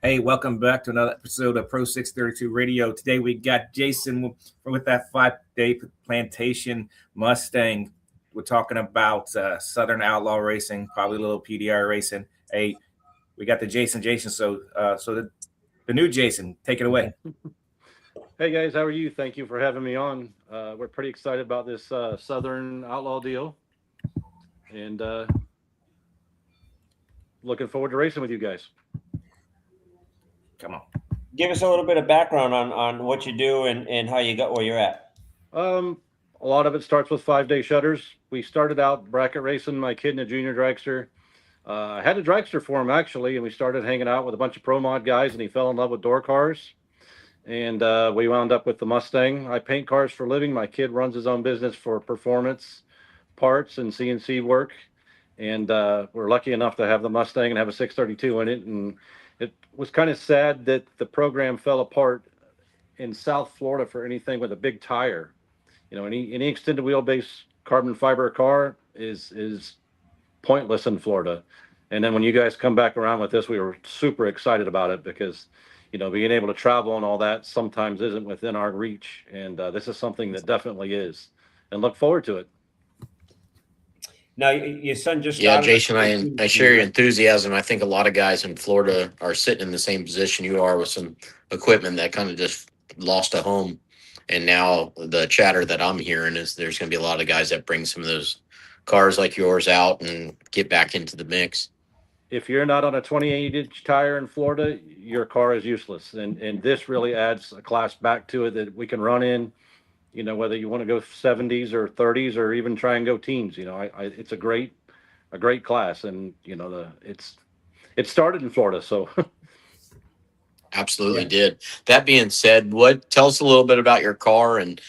Hey, welcome back to another episode of PRO632 Radio. Today we got Jason with that 5-day plantation Mustang. We're talking about Southern Outlaw racing, probably a little PDR racing. Hey, we got the Jason. So the new Jason, take it away. Hey guys, how are you? Thank you for having me on. We're pretty excited about this Southern Outlaw deal, and looking forward to racing with you guys. Come on. Give us a little bit of background on what you do and how you got where you're at. A lot of it starts with 5-day shutters. We started out bracket racing, my kid in a junior dragster. I had a dragster for him actually, and we started hanging out with a bunch of pro mod guys, and he fell in love with door cars. And we wound up with the Mustang. I paint cars for a living. My kid runs his own business for performance parts and CNC work. And we're lucky enough to have the Mustang and have a 632 in it. And it was kind of sad that the program fell apart in South Florida for anything with a big tire. You know, any extended wheelbase carbon fiber car is pointless in Florida. And then when you guys come back around with this, we were super excited about it because, you know, being able to travel and all that sometimes isn't within our reach. And this is something that definitely is, and look forward to it. Now, your son just Yeah, started. Jason, I share your enthusiasm. I think a lot of guys in Florida are sitting in the same position you are with some equipment that kind of just lost a home. And now the chatter that I'm hearing is there's going to be a lot of guys that bring some of those cars like yours out and get back into the mix. If you're not on a 28-inch tire in Florida, your car is useless. And this really adds a class back to it that we can run in, you know, whether you want to go 70s or 30s or even try and go teens. You know, it's a great class. And, you know, it started in Florida. So Absolutely did. That being said, tell us a little bit about your car and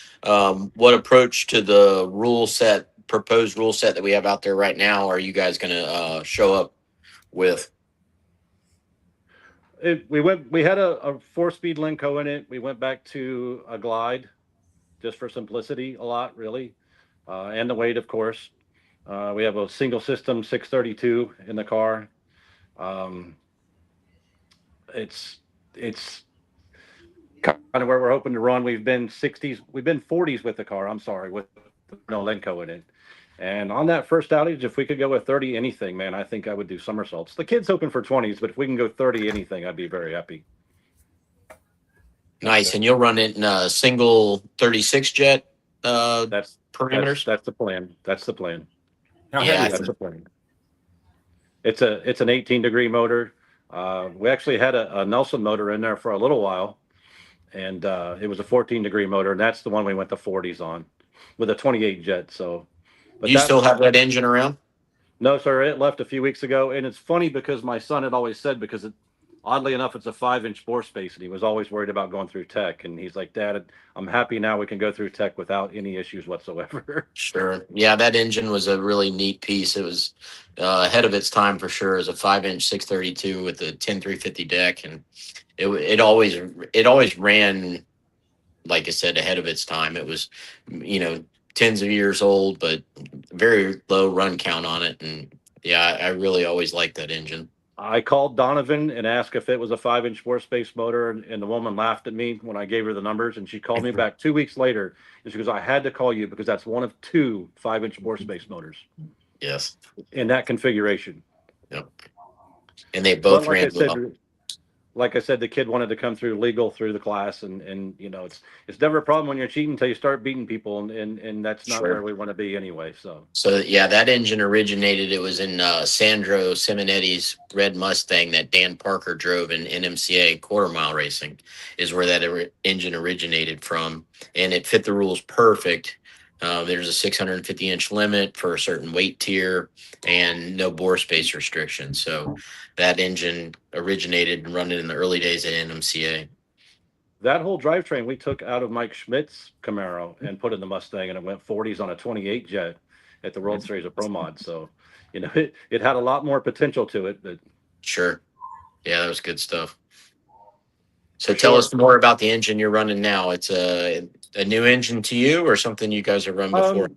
what approach to the proposed rule set that we have out there right now are you guys going to show up with? We had a 4-speed Lenco in it. We went back to a Glide just for simplicity a lot, really, and the weight, of course. We have a single system 632 in the car. It's kind of where we're hoping to run. We've been 40s with the car. I'm sorry, with no Lenco in it. And on that first outage, if we could go with 30 anything, man, I think I would do somersaults. The kid's hoping for 20s, but if we can go 30 anything, I'd be very happy. Nice. And you'll run it in a single 36 jet parameters? That's the plan. That's the plan. Yeah, That's the plan. It's an 18-degree motor. We actually had a Nelson motor in there for a little while, and it was a 14-degree motor, and that's the one we went to 40s on with a 28 jet. So, but you still have that engine around? No, sir. It left a few weeks ago, and it's funny because my son had always said, because oddly enough, it's a 5-inch bore space, and he was always worried about going through tech. And he's like, Dad, I'm happy now we can go through tech without any issues whatsoever. Sure. Yeah, that engine was a really neat piece. It was ahead of its time for sure. It was a 5-inch 632 with a 10350 deck, and it always ran, like I said, ahead of its time. It was, you know, tens of years old, but very low run count on it. And yeah, I really always liked that engine. I called Donovan and asked if it was a 5-inch bore space motor, and the woman laughed at me when I gave her the numbers, and she called me back 2 weeks later, and she goes, I had to call you because that's one of 2 5-inch bore space motors. Yes. In that configuration. Yep. And they both ran well. Like I said, the kid wanted to come through legal through the class, and you know, it's never a problem when you're cheating until you start beating people, and that's not where we want to be anyway. So yeah, that engine originated. It was in Sandro Simonetti's red Mustang that Dan Parker drove in NMCA quarter mile racing, is where that engine originated from, and it fit the rules perfect. There's a 650-inch limit for a certain weight tier and no bore space restrictions. So that engine originated and run it in the early days at NMCA. That whole drivetrain we took out of Mike Schmidt's Camaro and put in the Mustang, and it went 40s on a 28 jet at the World Series of Pro Mod. So, you know, it had a lot more potential to it. But sure. Yeah, that was good stuff. So tell us more about the engine you're running now. It's a new engine to you or something you guys have run before?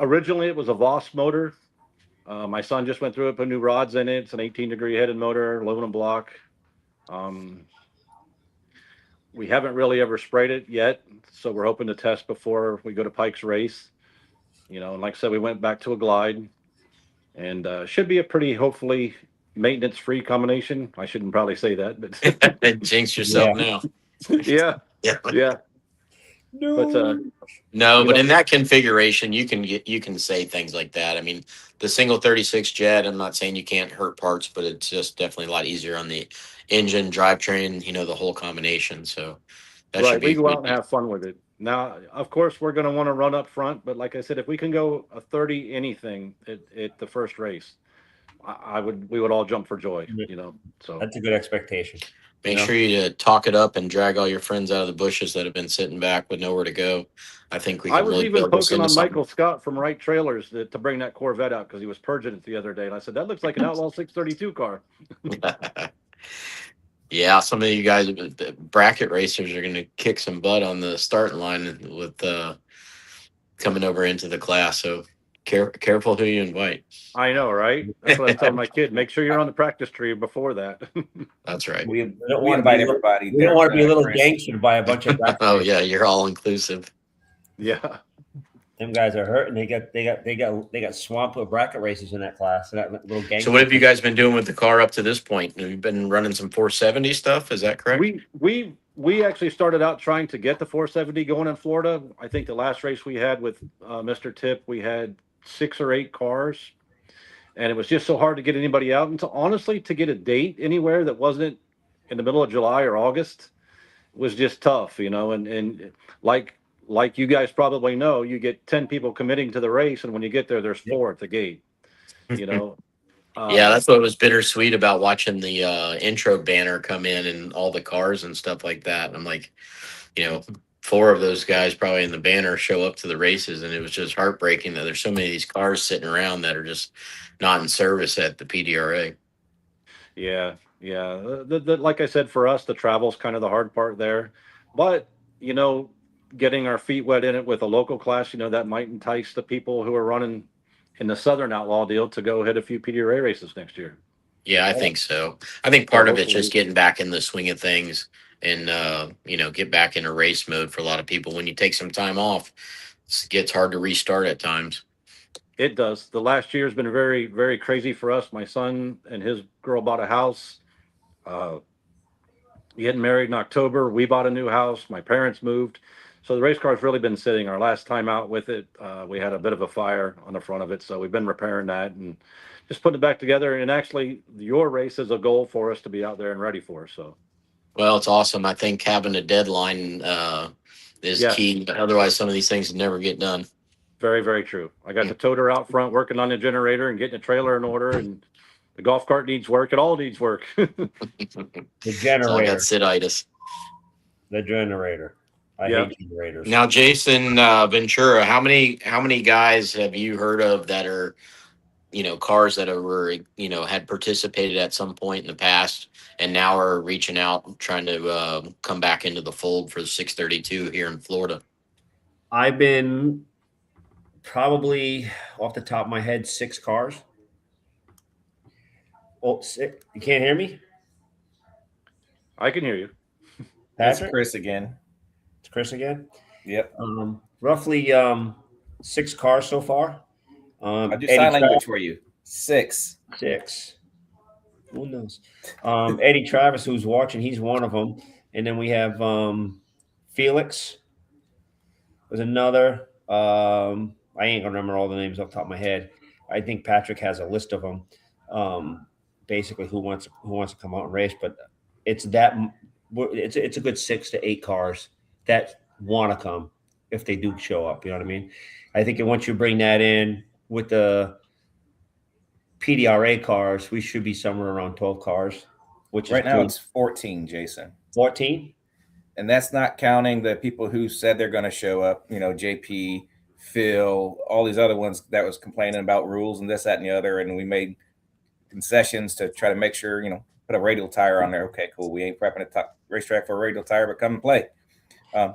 Originally, it was a Voss motor. My son just went through it, put new rods in it. It's an 18-degree headed motor, aluminum block. We haven't really ever sprayed it yet, so we're hoping to test before we go to Pike's race. And like I said, we went back to a glide, and should be a pretty, hopefully, maintenance-free combination. I shouldn't probably say that, but Jinx yourself now. yeah, Yeah. yeah. But No, but know- in that configuration, you can say things like that. I mean, the single 36 jet, I'm not saying you can't hurt parts, but it's just definitely a lot easier on the engine, drivetrain, the whole combination. So that should right, we be go out and have fun with it. Now, of course, we're going to want to run up front, but like I said, if we can go a 30 anything at the first race, we would all jump for joy. So That's a good expectation. Make sure you talk it up and drag all your friends out of the bushes that have been sitting back with nowhere to go. I think we can I was really even build this poking into on something. Michael Scott from Wright Trailers to bring that Corvette out because he was purging it the other day, and I said that looks like an Outlaw 632 car. Yeah, some of you guys, the bracket racers, are going to kick some butt on the starting line with coming over into the class. So careful who you invite. I know, right? That's what I tell my kid. Make sure you're on the practice tree before that. That's right. We don't want to invite be everybody. We don't want to be a little Chris. gangstered by a bunch of guys. Oh yeah, you're all inclusive. Yeah. Them guys are hurting. They got swamped with bracket races in that class. That little gang. So what have you guys been doing with the car up to this point? Have you been running some 470 stuff? Is that correct? We actually started out trying to get the 470 going in Florida. I think the last race we had with Mr. Tip, we had 6 or 8 cars, and it was just so hard to get anybody out. And honestly, to get a date anywhere that wasn't in the middle of July or August was just tough, and like you guys probably know, you get 10 people committing to the race, and when you get there, there's 4 at the gate. Yeah, that's what was bittersweet about watching the intro banner come in and all the cars and stuff like that. I'm like, 4 of those guys probably in the banner show up to the races, and it was just heartbreaking that there's so many of these cars sitting around that are just not in service at the PDRA. Yeah. Like I said, for us, the travel's kind of the hard part there, but getting our feet wet in it with a local class, that might entice the people who are running in the Southern Outlaw deal to go hit a few PDRA races next year. Yeah, I think so. I think part of it's just getting back in the swing of things and, get back into race mode for a lot of people. When you take some time off, it gets hard to restart at times. It does. The last year has been very, very crazy for us. My son and his girl bought a house. Getting married in October. We bought a new house. My parents moved. So the race car's really been sitting. Our last time out with it, we had a bit of a fire on the front of it. So we've been repairing that and just putting it back together. And actually, your race is a goal for us to be out there and ready for. So, well, it's awesome. I think having a deadline is key. Otherwise, some of these things never get done. Very, very true. I got the toter out front working on the generator and getting the trailer in order, and the golf cart needs work. It all needs work. The generator. I got Siditis. The generator. I hate generators. Now, Jason Ventura, how many guys have you heard of that are, cars that were, had participated at some point in the past and now are reaching out and trying to come back into the fold for the 632 here in Florida? I've been probably off the top of my head 6 cars. Oh, 6. You can't hear me? I can hear you. That's Chris again. It's Chris again? Yep. Roughly 6 cars so far. I'll do sign language for you. 6. Who knows? Eddie Travis, who's watching, he's one of them. And then we have Felix. There's another. I ain't gonna remember all the names off the top of my head. I think Patrick has a list of them. Basically, who wants to come out and race, but it's a good 6 to 8 cars that want to come if they do show up. You know what I mean? I think once you bring that in with the PDRA cars, we should be somewhere around 12 cars, which right now it's 14, Jason. 14? And that's not counting the people who said they're going to show up, JP, Phil, all these other ones that was complaining about rules and this, that, and the other. And we made concessions to try to make sure, put a radial tire on there. Okay, cool. We ain't prepping a racetrack for a radial tire, but come and play.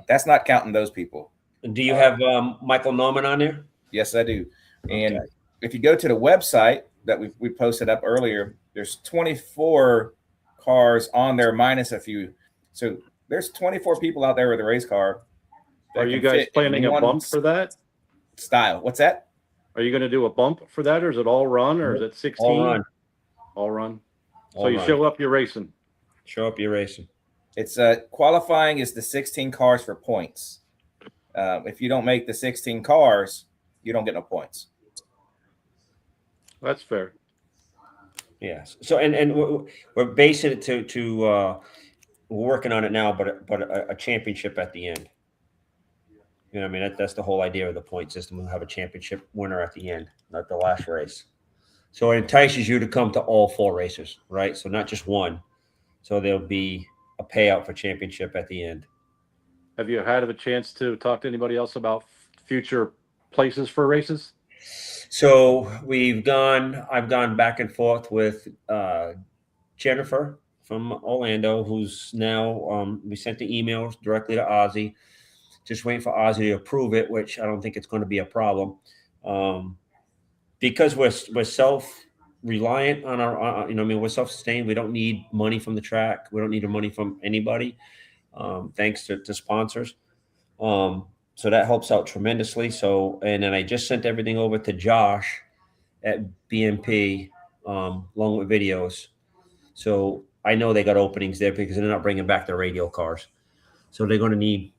That's not counting those people. Do you have Michael Norman on there? Yes, I do. And if you go to the website that we posted up earlier, there's 24 cars on there minus a few. So there's 24 people out there with a race car. Are you guys planning a bump for that? Style. What's that? Are you going to do a bump for that, or is it all run, or is it 16? All run. All run. So All you run. show up, you're racing. Show up, you're racing. It's qualifying is the 16 cars for points. If you don't make the 16 cars, you don't get no points. That's fair. Yes. So and we're basing it to we're working on it now, but a championship at the end. You know, what I mean, that's the whole idea of the point system. We'll have a championship winner at the end, not the last race. So it entices you to come to all 4 races, right? So not just one. So there'll be a payout for championship at the end. Have you had a chance to talk to anybody else about future places for races? So I've gone back and forth with Jennifer from Orlando, who's now, we sent the emails directly to Ozzy, just waiting for Ozzy to approve it, which I don't think it's going to be a problem. Because we're self-reliant on our, we're self-sustained. We don't need money from the track. We don't need the money from anybody, thanks to sponsors. So that helps out tremendously. So, and then I just sent everything over to Josh at BMP, along with videos. So I know they got openings there because they're not bringing back their radial cars. So they're going to need,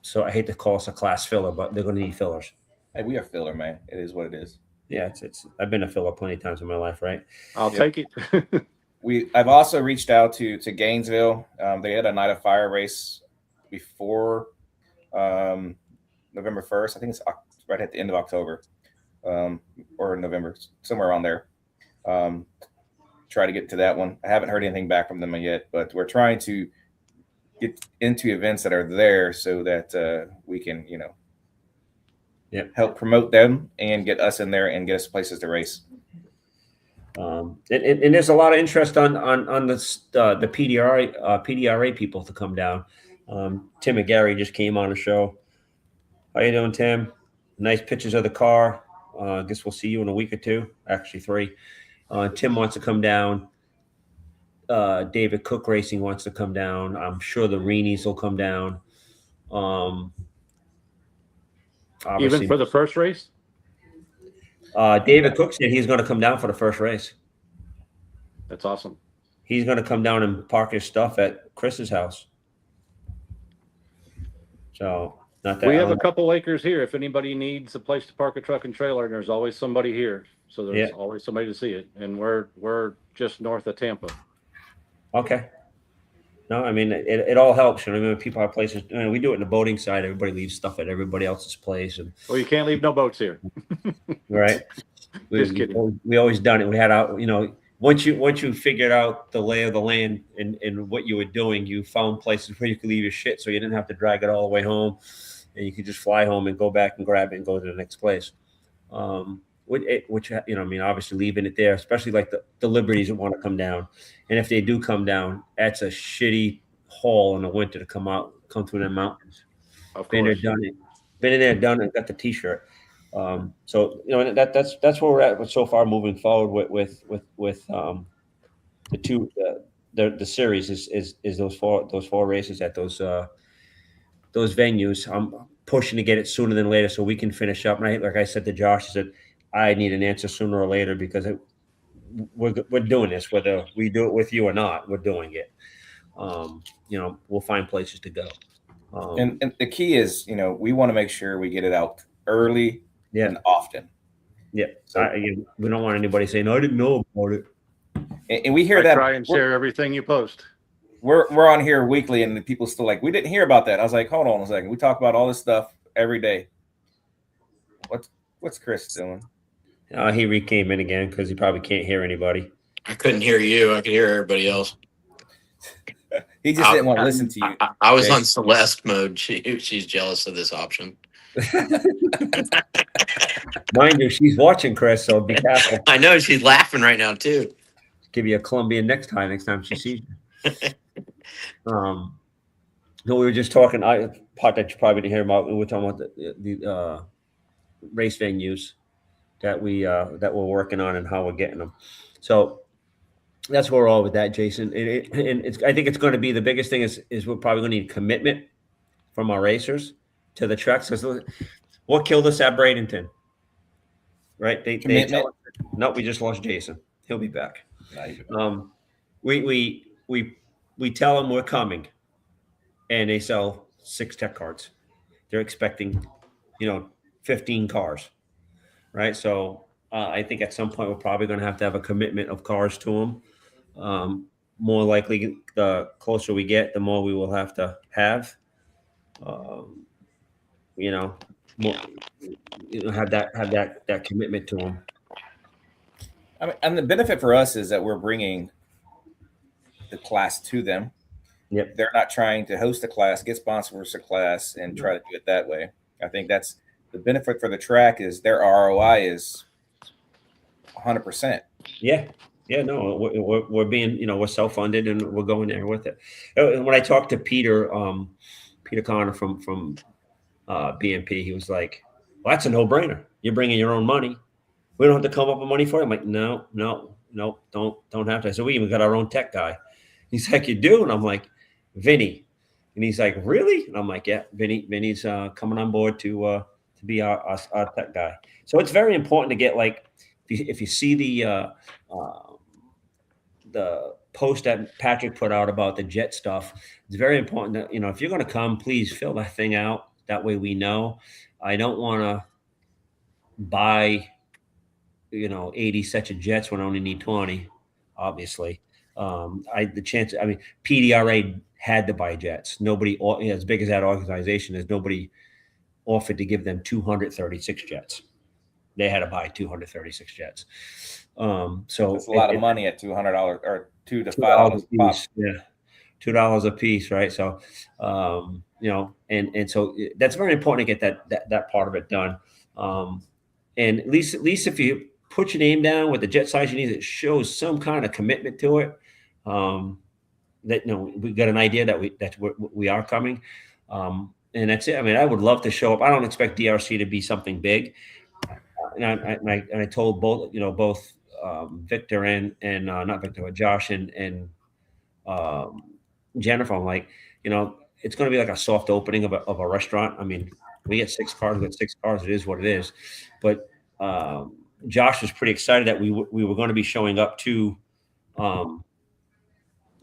so I hate to call us a class filler, but they're going to need fillers. Hey, we are filler, man. It is what it is. Yeah, it's I've been a filler plenty of times in my life, right? I'll take it. I've also reached out to Gainesville. They had a Night of Fire race before November 1st. I think it's right at the end of October, or November, somewhere around there. Try to get to that one. I haven't heard anything back from them yet, but we're trying to get into events that are there so that we can, help promote them and get us in there and get us places to race. And there's a lot of interest on the PDRA people to come down. Tim and Gary just came on the show. How you doing, Tim? Nice pictures of the car. I guess we'll see you in a week or 2, actually 3. Tim wants to come down. David Cook Racing wants to come down. I'm sure the Reenies will come down. Even for the first race? David Cook said he's going to come down for the first race. That's awesome. He's going to come down and park his stuff at Chris's house. So not that we have a couple acres here. If anybody needs a place to park a truck and trailer, there's always somebody here. So there's always somebody to see it. And we're just north of Tampa. Okay. No, I mean, it all helps. You know, I mean, people have places. We do it in the boating side. Everybody leaves stuff at everybody else's place. And well, you can't leave no boats here. Right. Just kidding. We always done it. We had out, once you figured out the lay of the land and what you were doing, you found places where you could leave your shit so you didn't have to drag it all the way home. And you could just fly home and go back and grab it and go to the next place. Which obviously leaving it there, especially like the Liberties that want to come down. And if they do come down, that's a shitty haul in the winter to come through the mountains. Of course. Been there, done it. Been in there, done it, got the T-shirt. So that's where we're at so far moving forward with the series is those four races at those venues. I'm pushing to get it sooner than later so we can finish up. And like I said to Josh, I said I need an answer sooner or later because we're doing this, whether we do it with you or not, we're doing it. We'll find places to go. And the key is, we want to make sure we get it out early and often. Yeah. So we don't want anybody saying, I didn't know about it. And we hear that. Try and share everything you post. We're on here weekly and people still like, we didn't hear about that. I was like, hold on a second. We talk about all this stuff every day. What's Chris doing? He came in again because he probably can't hear anybody. I couldn't hear you. I could hear everybody else. He just didn't want to listen to you. I was on Celeste mode. She's jealous of this option. Mind you, she's watching, Chris, so be careful. I know she's laughing right now too. Give you a Colombian next time she sees you. No, we were just talking. Part that you probably didn't hear about. We were talking about the race venues that we're working on and how we're getting them. So that's where we're all with that, Jason. I think it's going to be the biggest thing is we're probably going to need commitment from our racers to the tracks. Because what killed us at Bradenton, right? They tell us, nope, we just lost Jason. He'll be back. We tell them we're coming, and they sell 6 tech cards. They're expecting, 15 cars, right? So I think at some point we're probably going to have a commitment of cars to them. More likely, the closer we get, the more we will have to have. More, have that commitment to them. I mean, and the benefit for us is that we're bringing the class to them. Yep. They're not trying to host a class, get sponsors for a class, and try to do it that way. I think that's the benefit for the track is their ROI is 100%. Yeah. Yeah, no, we're being, we're self-funded and we're going there with it. When I talked to Peter Connor from BNP, he was like, well, that's a no-brainer. You're bringing your own money. We don't have to come up with money for it. I'm like, no, don't have to. I said, we even got our own tech guy. He's like, you do? And I'm like, Vinny. And he's like, really? And I'm like, yeah, Vinny's coming on board to be our tech guy. So it's very important to get, like, if you see the post that Patrick put out about the jet stuff, it's very important that, if you're going to come, please fill that thing out. That way we know. I don't want to buy, 80 sets of jets when I only need 20, obviously. PDRA had to buy jets. Nobody, as big as that organization is, nobody offered to give them 236 jets. They had to buy 236 jets. So it's a lot of money at $200 or $2 to $5 a piece. Yeah, $2 a piece, right? So, and so that's very important to get that part of it done. And at least if you put your name down with the jet size you need, it shows some kind of commitment to it. That we got an idea that we are coming, and that's it. I mean, I would love to show up. I don't expect DRC to be something big. And I told both Victor and not Victor, but Josh and Jennifer, I'm like, it's going to be like a soft opening of a restaurant. I mean, we get 6 cars, we got 6 cars. It is what it is. But Josh was pretty excited that we were going to be showing up to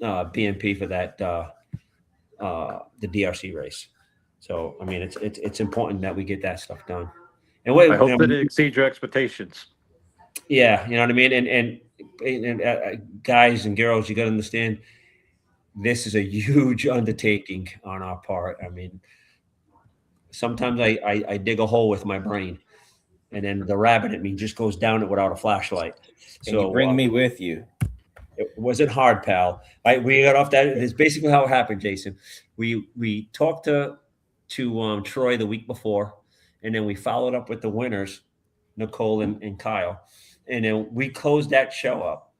BNP for that the DRC race. So I mean, it's important that we get that stuff done. And I hope that it exceeds your expectations. Yeah, you know what I mean. And guys and girls, you got to understand, this is a huge undertaking on our part. I mean, sometimes I dig a hole with my brain, and then the rabbit in me just goes down it without a flashlight. Can you bring me with you? It wasn't hard, pal. We got off that. It's basically how it happened, Jason. We talked to Troy the week before, and then we followed up with the winners, Nicole and Kyle, and then we closed that show up.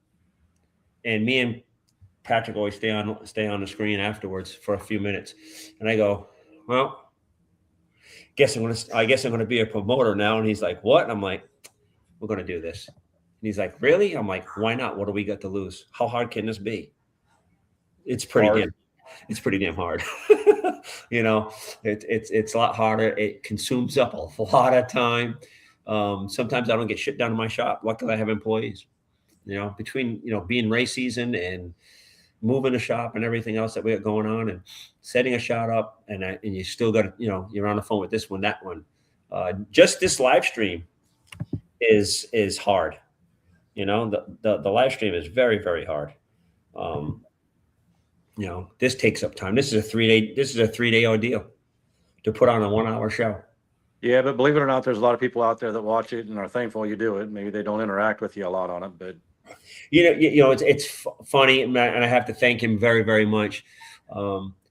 And me and Patrick always stay on the screen afterwards for a few minutes, and I go, well, I guess I'm gonna be a promoter now. And he's like, what? And I'm like, we're gonna do this. And he's like, really? I'm like, why not? What do we got to lose? How hard can this be? It's pretty damn hard. It's a lot harder. It consumes up a lot of time. Sometimes I don't get shit done in my shop. Luckily I have employees, between, being race season and moving the shop and everything else that we got going on and setting a shot up. And you still got, you're on the phone with this one, that one. Just this live stream is hard. The live stream is very, very hard. This takes up time. This is a 3-day ordeal to put on a 1-hour show. Yeah, but believe it or not, there's a lot of people out there that watch it and are thankful you do it. Maybe they don't interact with you a lot on it, but it's funny, and I have to thank him very, very much.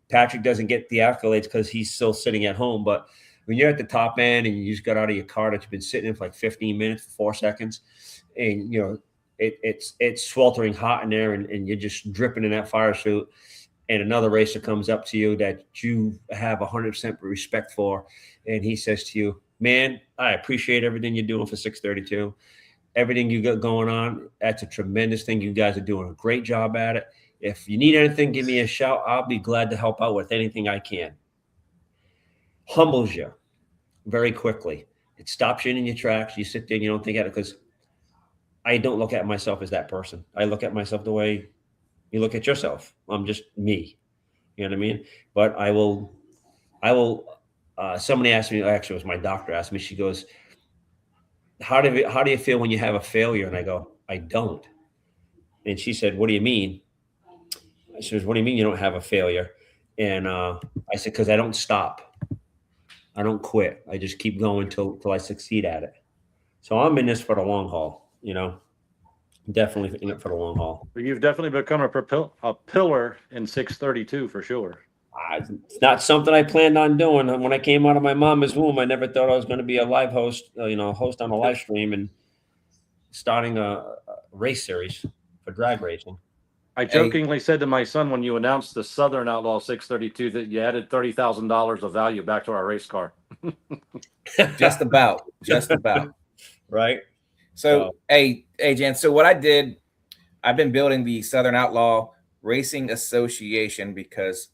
Patrick doesn't get the accolades because he's still sitting at home, but when you're at the top end and you just got out of your car that you've been sitting in for like 15 minutes, 4 seconds, and it's sweltering hot in there, and you're just dripping in that fire suit, and another racer comes up to you that you have 100% respect for, and he says to you, man, I appreciate everything you're doing for 632. everything you got going on. That's a tremendous thing. You guys are doing a great job at it. If you need anything, give me a shout. I'll be glad to help out with anything I can. Humbles you very quickly. It stops you in your tracks. You sit there and you don't think at it, because I don't look at myself as that person. I look at myself the way you look at yourself. I'm just me. You know what I mean? But I will, somebody asked me, actually it was my doctor asked me, she goes, how do you feel when you have a failure? And I go, I don't. And she said, what do you mean? She goes, what do you mean you don't have a failure? And I said, because I don't stop. I don't quit. I just keep going till I succeed at it. So I'm in this for the long haul, definitely in it for the long haul. You've definitely become a pillar in 632 for sure. It's not something I planned on doing. When I came out of my mama's womb, I never thought I was going to be a live host, host on a live stream and starting a race series for drag racing. I jokingly said to my son when you announced the Southern Outlaw 632 that you added $30,000 of value back to our race car. Just about. Right. So, hey, Jan. So what I did, I've been building the Southern Outlaw Racing Association because,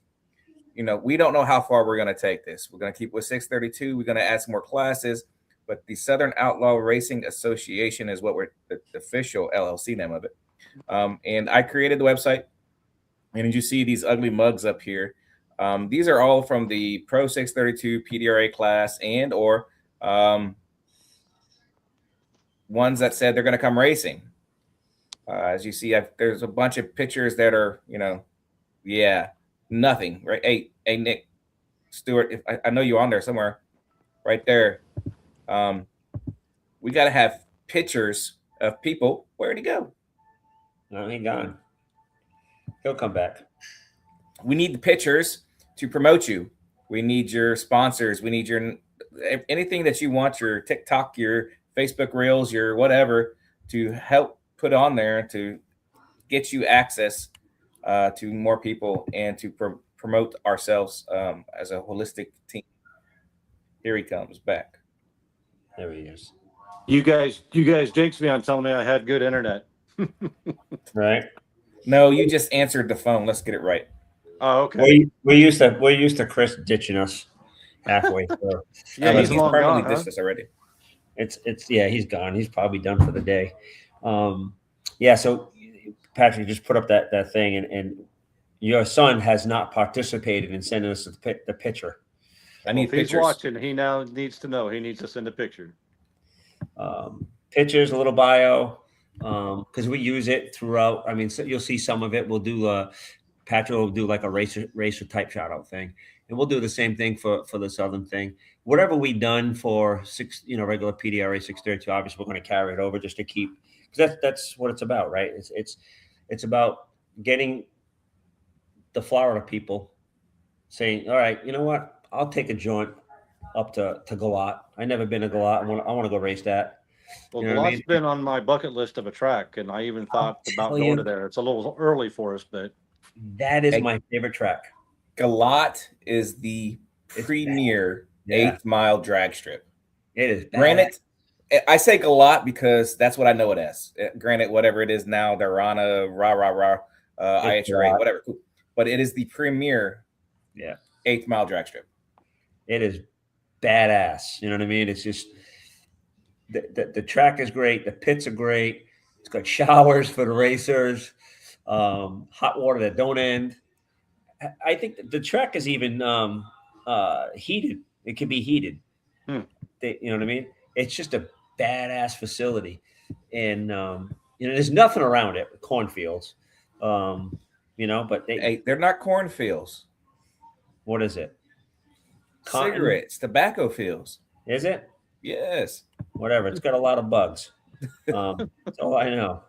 we don't know how far we're going to take this. We're going to keep with 632. We're going to add some more classes, but the Southern Outlaw Racing Association is what we're the official LLC name of it. And I created the website, and as you see these ugly mugs up here, these are all from the PRO632 PDRA class and or ones that said they're going to come racing. As you see, there's a bunch of pictures that are, nothing, right? Hey, Nick Stewart, if I know you're on there somewhere, right there. We got to have pictures of people. Where'd he go? No, he gone. He'll come back. We need the pictures to promote you. We need your sponsors. We need your anything that you want, your TikTok, your Facebook Reels, your whatever, to help put on there to get you access to more people and to promote ourselves as a holistic team. Here he comes back. There he is. You guys jinxed me on telling me I had good internet. Right. No, you just answered the phone. Let's get it right. Oh, okay. We're used to Chris ditching us halfway through. Yeah, he's long permanently gone, ditched us already. He's gone. He's probably done for the day. So Patrick just put up that thing, and your son has not participated in sending us the picture. If he's watching, he now needs to know. He needs to send a picture. Pictures, a little bio, because we use it throughout. I mean, so you'll see some of it. We'll do Patrick will do like a racer type shout out thing, and we'll do the same thing for the Southern thing. Whatever we done for regular PDRA 632, obviously we're going to carry it over just to keep, because that's what it's about, right? It's about getting the Florida people saying, all right, you know what? I'll take a jaunt up to Galat. I never been to Galat. I want to go race that. Well, Galat's been on my bucket list of a track, and I even thought about going to there. It's a little early for us, but that is my favorite track. Galat is the premier 8th mile drag strip. It is. Granted, I say Galat because that's what I know it as. Granted, whatever it is now, Darana, IHRA, whatever. But it is the premier 8th mile drag strip. It is badass. You know what I mean? It's just the track is great. The pits are great. It's got showers for the racers, hot water that don't end. I think the track is even heated. It can be heated. You know what I mean? It's just a badass facility, and there's nothing around it. Cornfields, but they're not cornfields. What is it? Cigarettes, tobacco fields. Is it? Yes. Whatever. It's got a lot of bugs. That's all I know.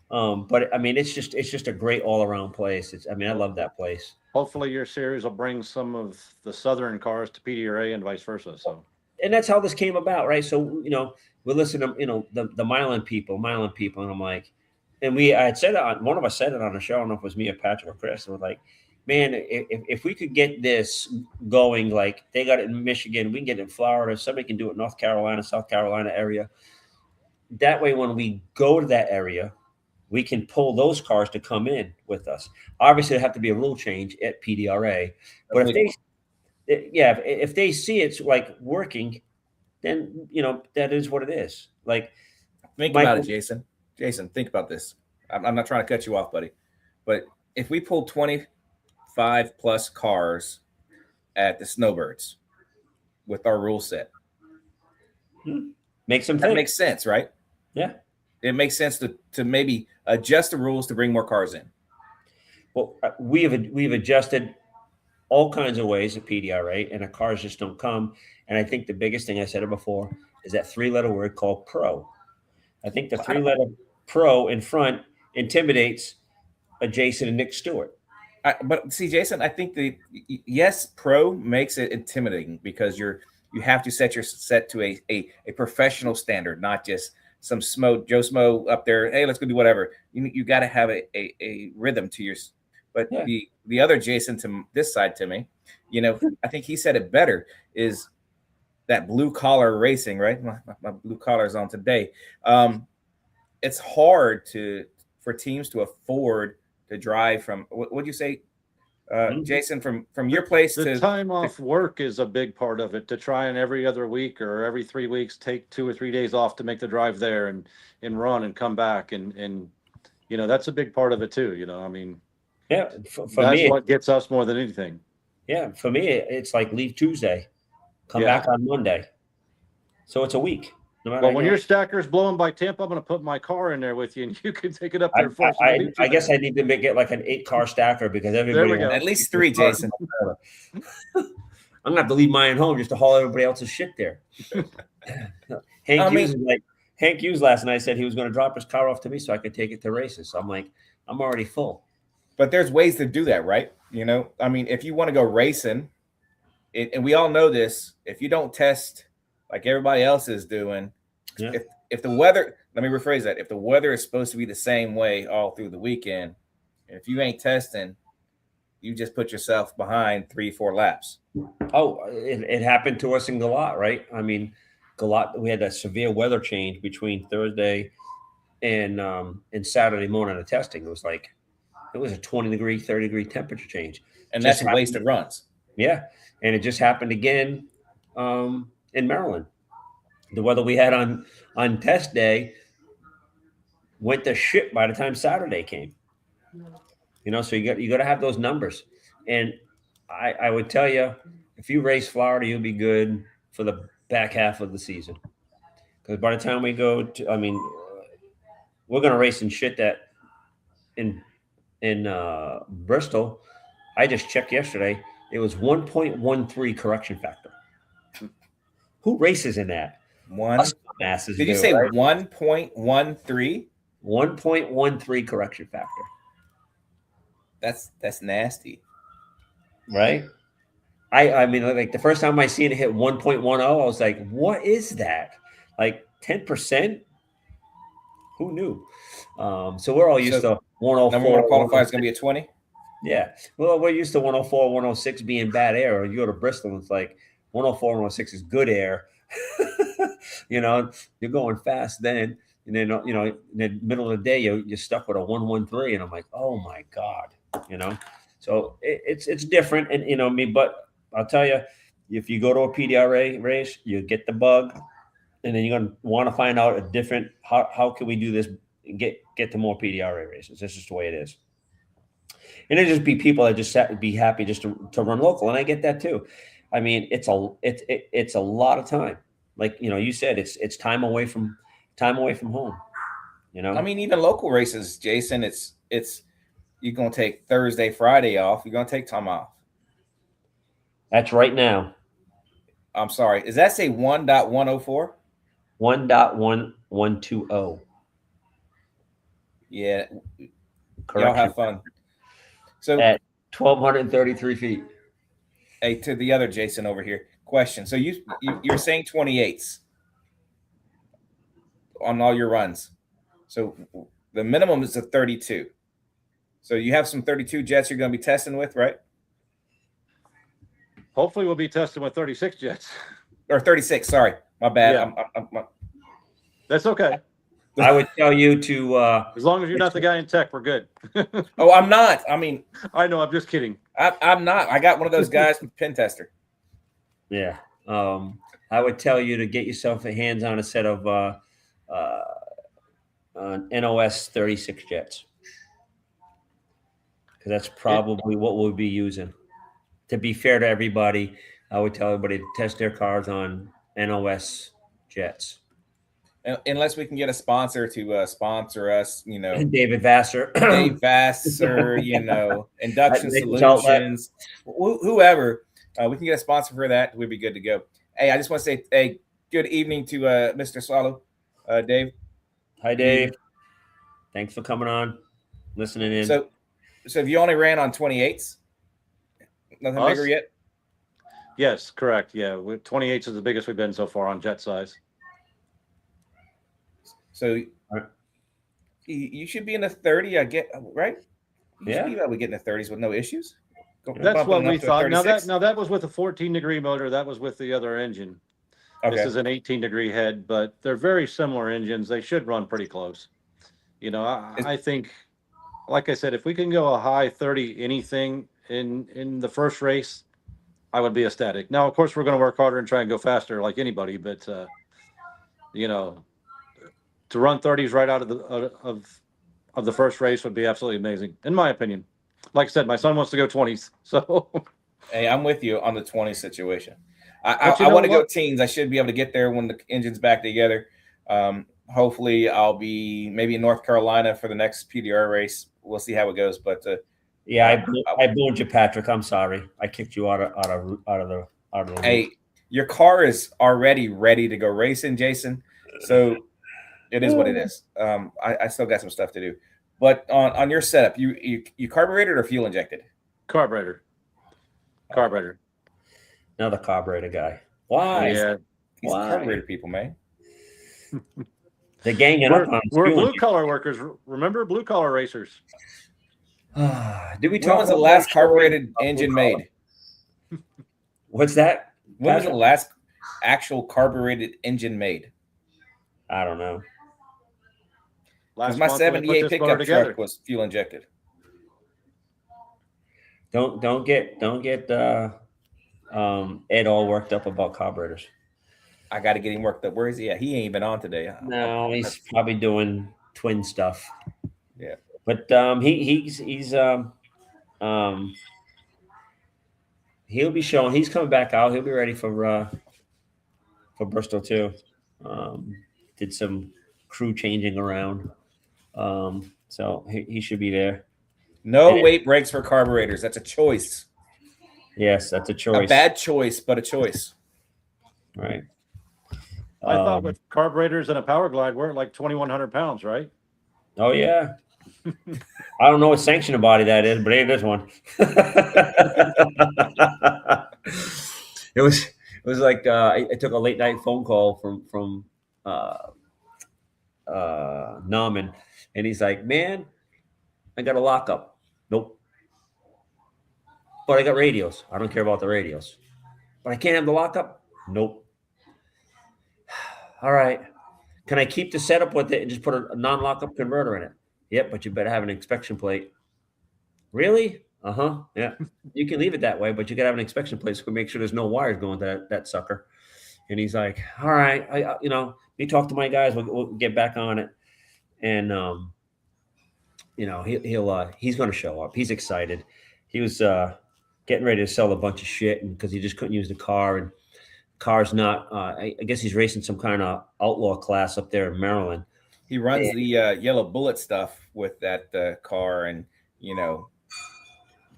But I mean, it's just a great all around place. I love that place. Hopefully your series will bring some of the Southern cars to PDRA and vice versa. So, and that's how this came about, right? So, we listen to, the Milan people, and I'm like, and I had said it one of us said it on the show. I don't know if it was me or Patrick or Chris. And we're like, man, if we could get this going, like they got it in Michigan, we can get it in Florida. Somebody can do it in North Carolina, South Carolina area. that way, when we go to that area, we can pull those cars to come in with us. Obviously, there have to be a rule change at PDRA, but if they see it's like working, then that is what it is. Like, think about it, Jason. Jason, think about this. I'm not trying to cut you off, buddy, but if we pull 25 plus cars at the Snowbirds with our rule set, makes them that think. makes sense, right? Yeah, it makes sense to maybe adjust the rules to bring more cars in. Well, we've adjusted all kinds of ways at PDRA, and the cars just don't come. And I think the biggest thing, I said it before, is that 3-letter word called pro. I think the 3-letter pro in front intimidates Jason and Nick Stewart. But see, Jason, I think yes, pro makes it intimidating because you have to set your set to a professional standard, not just some Joe Smo up there. Hey, let's go do whatever. You got to have a rhythm to your. But the other Jason to this side to me, I think he said it better, is that blue collar racing, right? My blue collar is on today. It's hard for teams to afford to drive from, what'd you say, Jason, from your place the to time off work is a big part of it, to try and every other week or every 3 weeks take 2 or 3 days off to make the drive there and run and come back. And that's a big part of it too. I mean, yeah, for that's me, what gets us more than anything. Yeah, for me, it's like leave Tuesday, come back on Monday. So it's a week. No matter when your stacker's blowing by Tampa, I'm going to put my car in there with you, and you can take it up there first. I guess I need to get like an 8-car stacker because everybody at least 3, Jason. I'm gonna have to leave mine home just to haul everybody else's shit there. Hank Hughes last night said he was going to drop his car off to me so I could take it to races. So I'm like, I'm already full. But there's ways to do that, right? I mean, if you want to go racing, and we all know this, if you don't test like everybody else is doing, if the weather, let me rephrase that, if the weather is supposed to be the same way all through the weekend, if you ain't testing, you just put yourself behind 3-4 laps. Oh, it happened to us in Galat, right? I mean, Galat, we had a severe weather change between Thursday and Saturday morning of testing. It was a 20-degree, 30-degree temperature change. And that's a waste of runs. Yeah. And it just happened again in Maryland. The weather we had on test day went to shit by the time Saturday came. So you got to have those numbers. And I would tell you, if you race Florida, you'll be good for the back half of the season. Because by the time we go to, we're going to race in shit that in Bristol, I just checked yesterday, it was 1.13 correction factor. Who races in that? Did you say 1.13? 1.13 correction factor. That's nasty. Right? I mean, like the first time I seen it hit 1.10, I was like, what is that? Like 10%? Who knew? So we're all used to 104. Number one qualifier is going to be a 20? Yeah. Well, we're used to 104, 106 being bad air. You go to Bristol, and it's like 104, 106 is good air. You're going fast then. And then, in the middle of the day, you're stuck with a 113. And I'm like, oh my God, So it's different. And, but I'll tell you, if you go to a PDRA race, you get the bug. And then you're going to want to find out a different, how can we do this and get to more PDRA races? That's just the way it is. And there'd just be people that just be happy just to run local. And I get that too. I mean, it's a lot of time. Like, you said, it's time away from home, I mean, even local races, Jason, it's you're going to take Thursday, Friday off. You're going to take time off. That's right now. I'm sorry. Does that say 1.104? 1.1120. Yeah. Correction. Y'all have fun. So at 1,233 feet. Hey, to the other Jason over here. Question. So you're saying 28s on all your runs. So the minimum is a 32. So you have some 32 jets you're going to be testing with, right? Hopefully we'll be testing with 36 jets. Or 36, sorry. My bad. Yeah. That's okay. I would tell you to. As long as you're not the guy in tech, we're good. Oh, I'm not. I mean, I know. I'm just kidding. I'm not. I got one of those guys from Pen Tester. Yeah. I would tell you to get yourself a hands on a set of NOS 36 jets. Because that's probably what we'll be using. To be fair to everybody, I would tell everybody to test their cars on NOS jets. Unless we can get a sponsor to sponsor us, David Vassar. Dave Vassar, Induction Solutions, whoever. We can get a sponsor for that. We'd be good to go. Hey, I just want to say, hey, good evening to Mr. Swallow, Dave. Hi, Dave. Thanks for coming on, listening in. So if you only ran on 28s, nothing bigger yet? Yes, correct. Yeah, 28s is the biggest we've been so far on jet size. So you should be in the 30, I get, right? You should be able to get in the 30s with no issues. That's what we thought. Now that was with a 14-degree motor. That was with the other engine. Okay. This is an 18-degree head, but they're very similar engines. They should run pretty close. I think, like I said, if we can go a high 30 anything in the first race, I would be ecstatic. Now, of course, we're going to work harder and try and go faster like anybody, but to run 30s right out of the first race would be absolutely amazing, in my opinion. Like I said, my son wants to go 20s, so. Hey, I'm with you on the 20 situation. I want to go teens. I should be able to get there when the engine's back together. Hopefully, I'll be maybe in North Carolina for the next PDR race. We'll see how it goes, but I booed you, Patrick. I'm sorry. I kicked you out of the. Hey, your car is already ready to go racing, Jason. So it is what it is. I still got some stuff to do. But on your setup, you carbureted or fuel injected? Carburetor. Another carburetor guy. Why? Yeah, these carburetor people, man. They're ganging up on us. We're blue collar workers. Remember, blue collar racers. Did we tell us the last carbureted engine made? What's that? When was the last actual carbureted engine made? I don't know. Because my 78 pickup truck was fuel injected. Don't get Ed all worked up about carburetors. I got to get him worked up. Where is he at? He ain't even on today. No, he's probably doing twin stuff. Yeah, but he's he'll be showing. He's coming back out. He'll be ready for Bristol too. Did some crew changing around. So he should be there. No weight brakes for carburetors. That's a choice. Yes, that's a choice. A bad choice, but a choice. Right. I thought with carburetors and a Power Glide, we're at like 2,100 pounds, right? Oh yeah. I don't know what sanctioned body that is, but it is one. It was like I took a late night phone call from Nauman, and he's like, "Man, I got a lockup." Nope. But I got radios. I don't care about the radios. But I can't have the lockup. Nope. All right. Can I keep the setup with it and just put a non-lockup converter in it? Yep, but you better have an inspection plate. Really? Uh-huh. Yeah. You can leave it that way, but you got to have an inspection plate so we make sure there's no wires going to that sucker. And he's like, all right, me talk to my guys. We'll get back on it. And, he's going to show up. He's excited. He was getting ready to sell a bunch of shit because he just couldn't use the car. And car's not, I guess he's racing some kind of outlaw class up there in Maryland. He runs the yellow bullet stuff with that car, and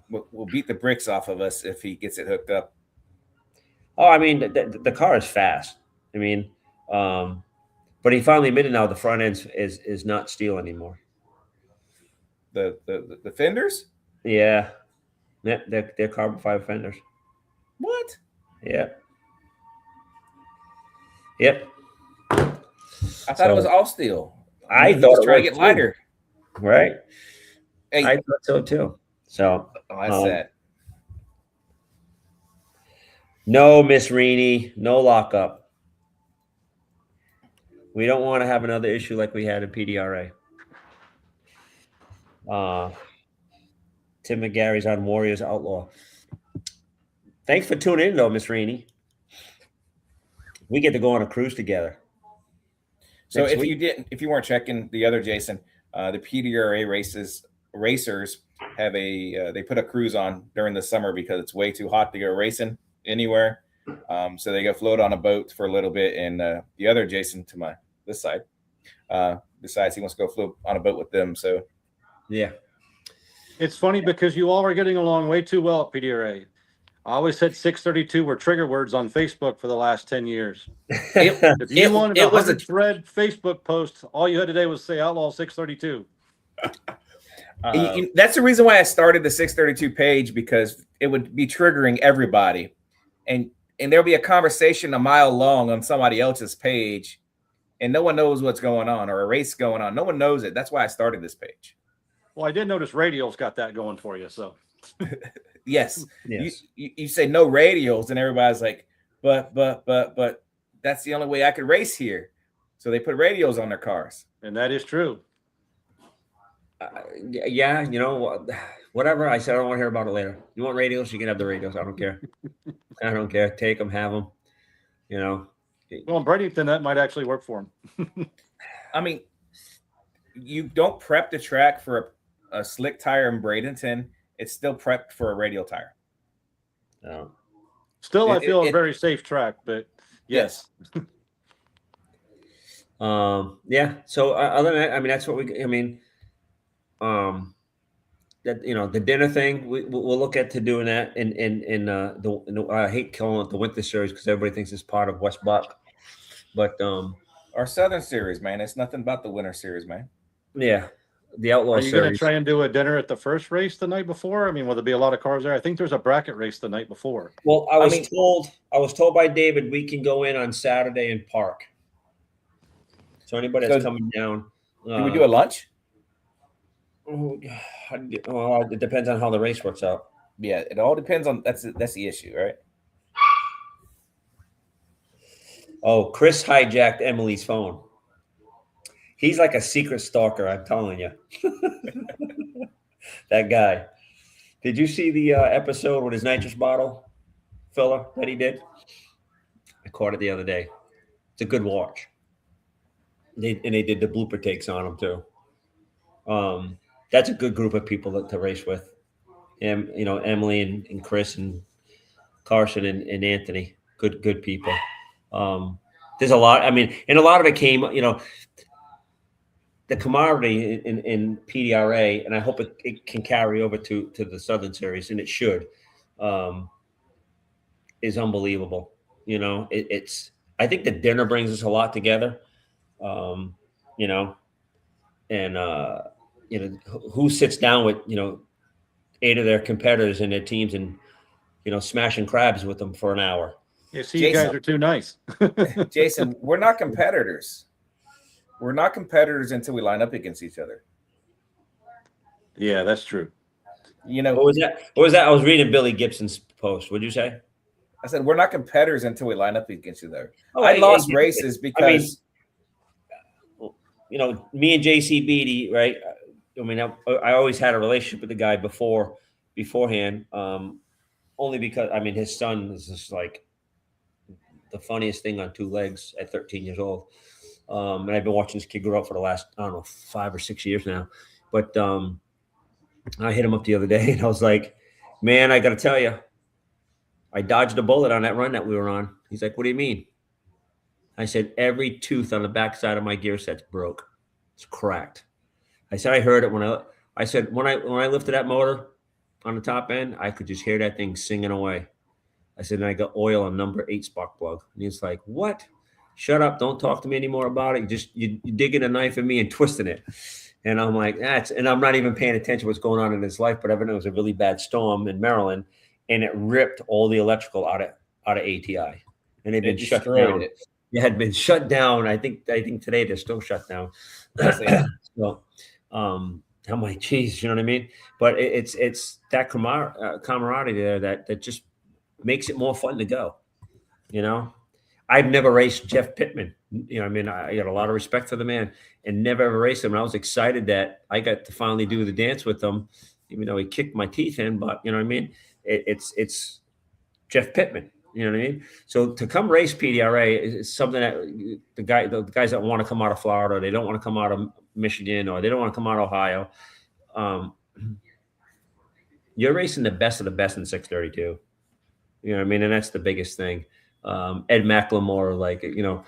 will beat the bricks off of us if he gets it hooked up. Oh, I mean, the car is fast. I mean, but he finally admitted now the front end is not steel anymore. The fenders? Yeah, they're carbon fiber fenders. What? Yeah. Yep. I thought it was all steel. I thought it was trying to get lighter. Right. Hey. I thought so too. So that's sad. No, Miss Reaney, no lockup. We don't want to have another issue like we had in PDRA. Tim McGarry's on Warriors Outlaw. Thanks for tuning in, though, Miss Rainey. We get to go on a cruise together. So if you weren't checking the other Jason, the PDRA racers have they put a cruise on during the summer because it's way too hot to go racing anywhere. So they go float on a boat for a little bit, and the other Jason to this side decides he wants to go float on a boat with them. So yeah, it's funny because you all are getting along way too well at PDRA. I always said 632 were trigger words on Facebook for the last 10 years. If you wanted a 100-thread Facebook post, all you had to do was say Outlaw 632. That's the reason why I started the 632 page, because it would be triggering everybody. And there'll be a conversation a mile long on somebody else's page, and no one knows what's going on, or a race going on. No one knows it. That's why I started this page. Well, I did notice Radial's got that going for you, so. Yes. You say no radials, and everybody's like, but that's the only way I could race here. So they put radios on their cars. And that is true. Yeah, whatever. I said I don't want to hear about it later. You want radios? You can have the radios. I don't care. I don't care. Take them, have them. Well, in Bradenton, that might actually work for him. I mean, you don't prep the track for a slick tire in Bradenton. It's still prepped for a radial tire. No. Still, I feel a very safe track, but yes. Yeah. So other than that, I mean, that's what that the dinner thing we'll look at to doing that in I hate calling it the winter series because everybody thinks it's part of West Buck, but our Southern series, man, it's nothing about the winter series, man. Yeah. The Outlaw series. Are you going to try and do a dinner at the first race the night before? I mean, will there be a lot of cars there? I think there's a bracket race the night before. Well, I was told by David we can go in on Saturday and park. So anybody that's coming down, do we do a lunch? Well, it depends on how the race works out. Yeah, it all depends on that's the issue, right? Oh, Chris hijacked Emily's phone. He's like a secret stalker, I'm telling you. That guy. Did you see the episode with his nitrous bottle filler that he did? I caught it the other day. It's a good watch. They did the blooper takes on him too. That's a good group of people to race with. And Emily and Chris and Carson and Anthony. Good people. There's a lot. I mean, and a lot of it came, the camaraderie in PDRA, and I hope it can carry over to the Southern Series, and it should, is unbelievable. It's I think the dinner brings us a lot together, and who sits down with 8 of their competitors in their teams and smashing crabs with them for an hour. You see, Jason, you guys are too nice. Jason, we're not competitors. We're not competitors until we line up against each other. Yeah, that's true. What was that? I was reading Billy Gibson's post. What'd you say? I said we're not competitors until we line up against each other. I lost races because me and JC Beatty, right? I mean, I always had a relationship with the guy beforehand, only because his son is just like the funniest thing on 2 legs at 13 years old. And I've been watching this kid grow up for the last, 5 or 6 years now. But I hit him up the other day and I was like, man, I got to tell you, I dodged a bullet on that run that we were on. He's like, what do you mean? I said, every tooth on the backside of my gear set's broke. It's cracked. I said, I heard it when I lifted that motor on the top end, I could just hear that thing singing away. I said, and I got oil on number 8 spark plug. And he's like, what? Shut up. Don't talk to me anymore about it. You're digging a knife in me and twisting it. And I'm like, and I'm not even paying attention to what's going on in his life, but I know it was a really bad storm in Maryland and it ripped all the electrical out of ATI. And they've been shut down. It had been shut down. I think today they're still shut down. So I'm like, geez, you know what I mean? But it's that camaraderie there that just makes it more fun to go, I've never raced Jeff Pittman. You know, I mean, I got a lot of respect for the man and never ever raced him. And I was excited that I got to finally do the dance with him, even though he kicked my teeth in. But you know what I mean? It's Jeff Pittman. You know what I mean? So to come race PDRA is something that the guys that want to come out of Florida, they don't want to come out of Michigan, or they don't want to come out of Ohio. You're racing the best of the best in 632. You know what I mean? And that's the biggest thing. Ed McLemore, like, you know,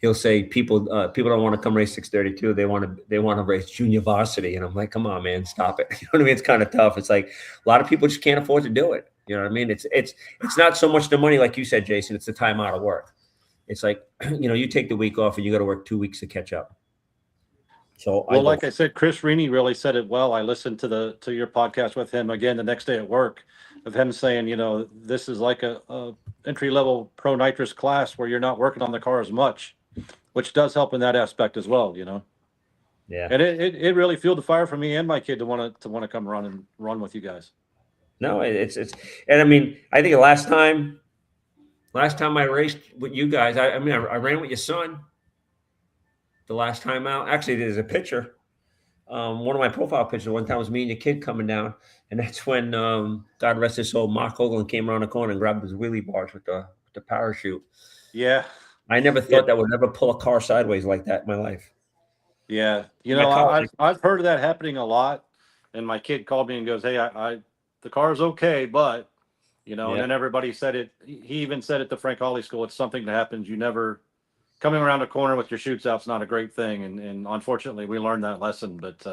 he'll say people don't want to come race 632. They want to race junior varsity. And I'm like, come on, man, stop it. You know what I mean? It's kind of tough. It's like a lot of people just can't afford to do it. You know what I mean? It's not so much the money, like you said, Jason, it's the time out of work. It's like, you know, you take the week off and you got to work 2 weeks to catch up. So, well, like I said, Chris Rini really said it well. I listened to your podcast with him again the next day at work, of him saying, you know, this is like a entry-level pro nitrous class where you're not working on the car as much, which does help in that aspect as well, you know. Yeah. And it really fueled the fire for me and my kid to want to come run with you guys. No, it's and I mean, I think the last time I raced with you guys, I ran with your son the last time out. Actually, there's a picture. One of my profile pictures one time was me and your kid coming down, and that's when God rest his soul, Mark Hoagland came around the corner and grabbed his wheelie bars with the parachute. Yeah. I never thought that would ever pull a car sideways like that in my life. Yeah. You know, I've heard of that happening a lot, and my kid called me and goes, hey, the car's okay, but, you know, and then everybody said it. He even said it to Frank Hawley School. It's something that happens. You never coming around a corner with your shoots out's not a great thing. And unfortunately we learned that lesson, but,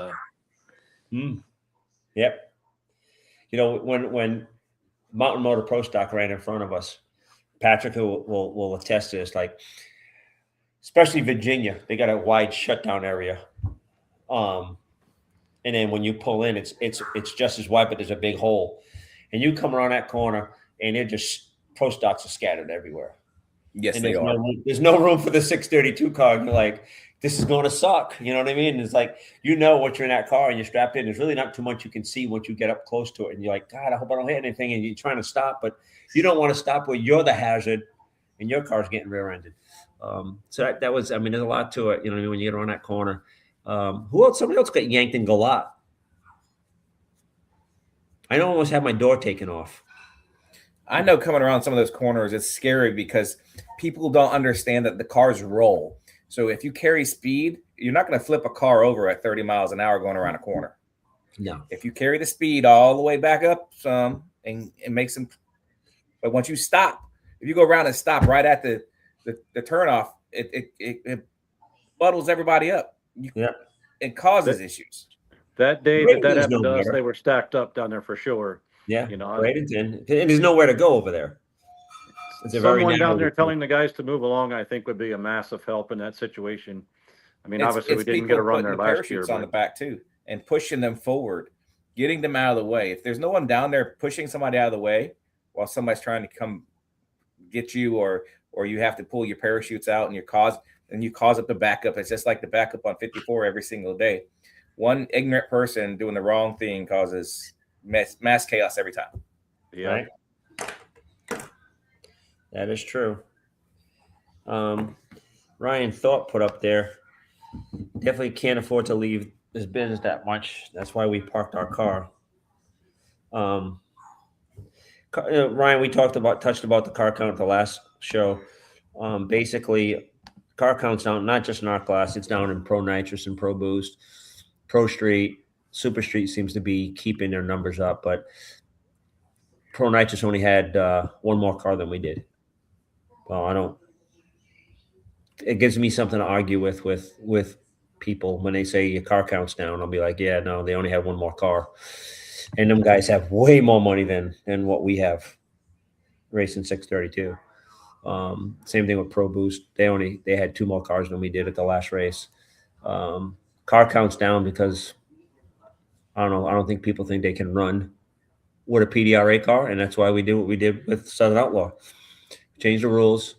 Yep. You know, when Mountain Motor Pro Stock ran in front of us, Patrick will attest to this, like, especially Virginia, they got a wide shutdown area. And then when you pull in, it's just as wide, but there's a big hole. And you come around that corner, and they're just pro stocks are scattered everywhere. Yes, and they are. There's no room for the 632 car. And you're like, this is going to suck. You know what I mean? And it's like, you know, what you're in that car and you're strapped in. There's really not too much you can see once you get up close to it. And you're like, God, I hope I don't hit anything. And you're trying to stop, but you don't want to stop where you're the hazard and your car's getting rear-ended. So that was, I mean, there's a lot to it. You know what I mean? When you get around that corner. Who else? Somebody else got yanked in Galat. I almost had my door taken off. I know coming around some of those corners, it's scary because people don't understand that the cars roll. So if you carry speed, you're not going to flip a car over at 30 miles an hour going around a corner. No. If you carry the speed all the way back up some and make some, but once you stop, if you go around and stop right at the turnoff, it muddles everybody up. It causes issues. That day that happened to us, they were stacked up down there for sure. Yeah, you know, Bradenton, and there's nowhere to go over there. Someone down there telling the guys to move along, I think, would be a massive help in that situation. I mean, obviously, we didn't get a run there last year. On the back too, and pushing them forward, getting them out of the way. If there's no one down there pushing somebody out of the way while somebody's trying to come get you, or you have to pull your parachutes out and you cause up the backup. It's just like the backup on 54 every single day. One ignorant person doing the wrong thing causes mass chaos every time. Yeah. Right? That is true. Ryan Thorpe put up there, definitely can't afford to leave this business that much. That's why we parked our car. Ryan, we touched about the car count at the last show. Basically, car count's down, not just in our class, it's down in Pro Nitrous and Pro Boost, Pro Street. Super Street seems to be keeping their numbers up, but Pro Nitrous only had one more car than we did. Well, it gives me something to argue with people when they say your car count's down. I'll be like, yeah, no, they only have one more car. And them guys have way more money than what we have racing 632. Same thing with Pro Boost. They had two more cars than we did at the last race. Car count's down because I don't know. I don't think people think they can run with a PDRA car, and that's why we did what we did with Southern Outlaw. Changed the rules,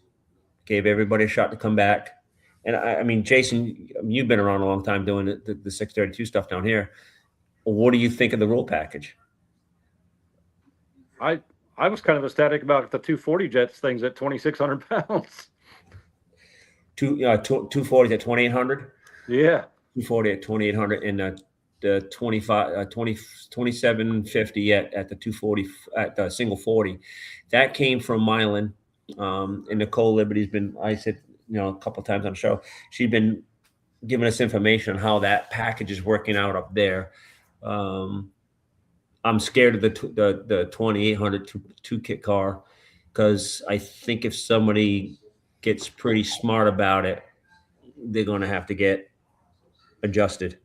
gave everybody a shot to come back. And I mean, Jason, you've been around a long time doing the 632 stuff down here. What do you think of the rule package? I was kind of ecstatic about the 240 jets things at 2,600 pounds. 240 at 2800. Yeah. 240 at 2800, and the 2750 at the 240 at the single 40. That came from Mylan. And Nicole Liberty's been, I said, a couple of times on the show, she'd been giving us information on how that package is working out up there. I'm scared of the 2800 two kit car, because I think if somebody gets pretty smart about it, they're going to have to get adjusted.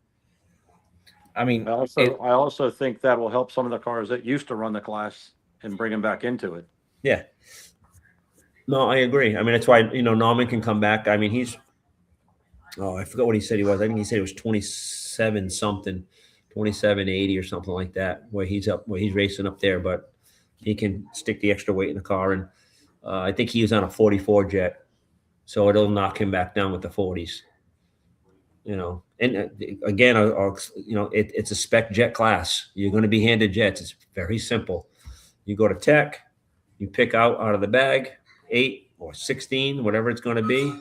I mean, I also think that will help some of the cars that used to run the class and bring them back into it. Yeah. No, I agree. I mean, that's why, Norman can come back. I mean, I forgot what he said he was. I think he said it was 27 something, 2780 or something like that, where he's racing up there, but he can stick the extra weight in the car. And I think he was on a 44 jet, so it'll knock him back down with the 40s. And again, it's a spec jet class. You're going to be handed jets. It's very simple. You go to tech, you pick out of the bag 8 or 16, whatever it's going to be.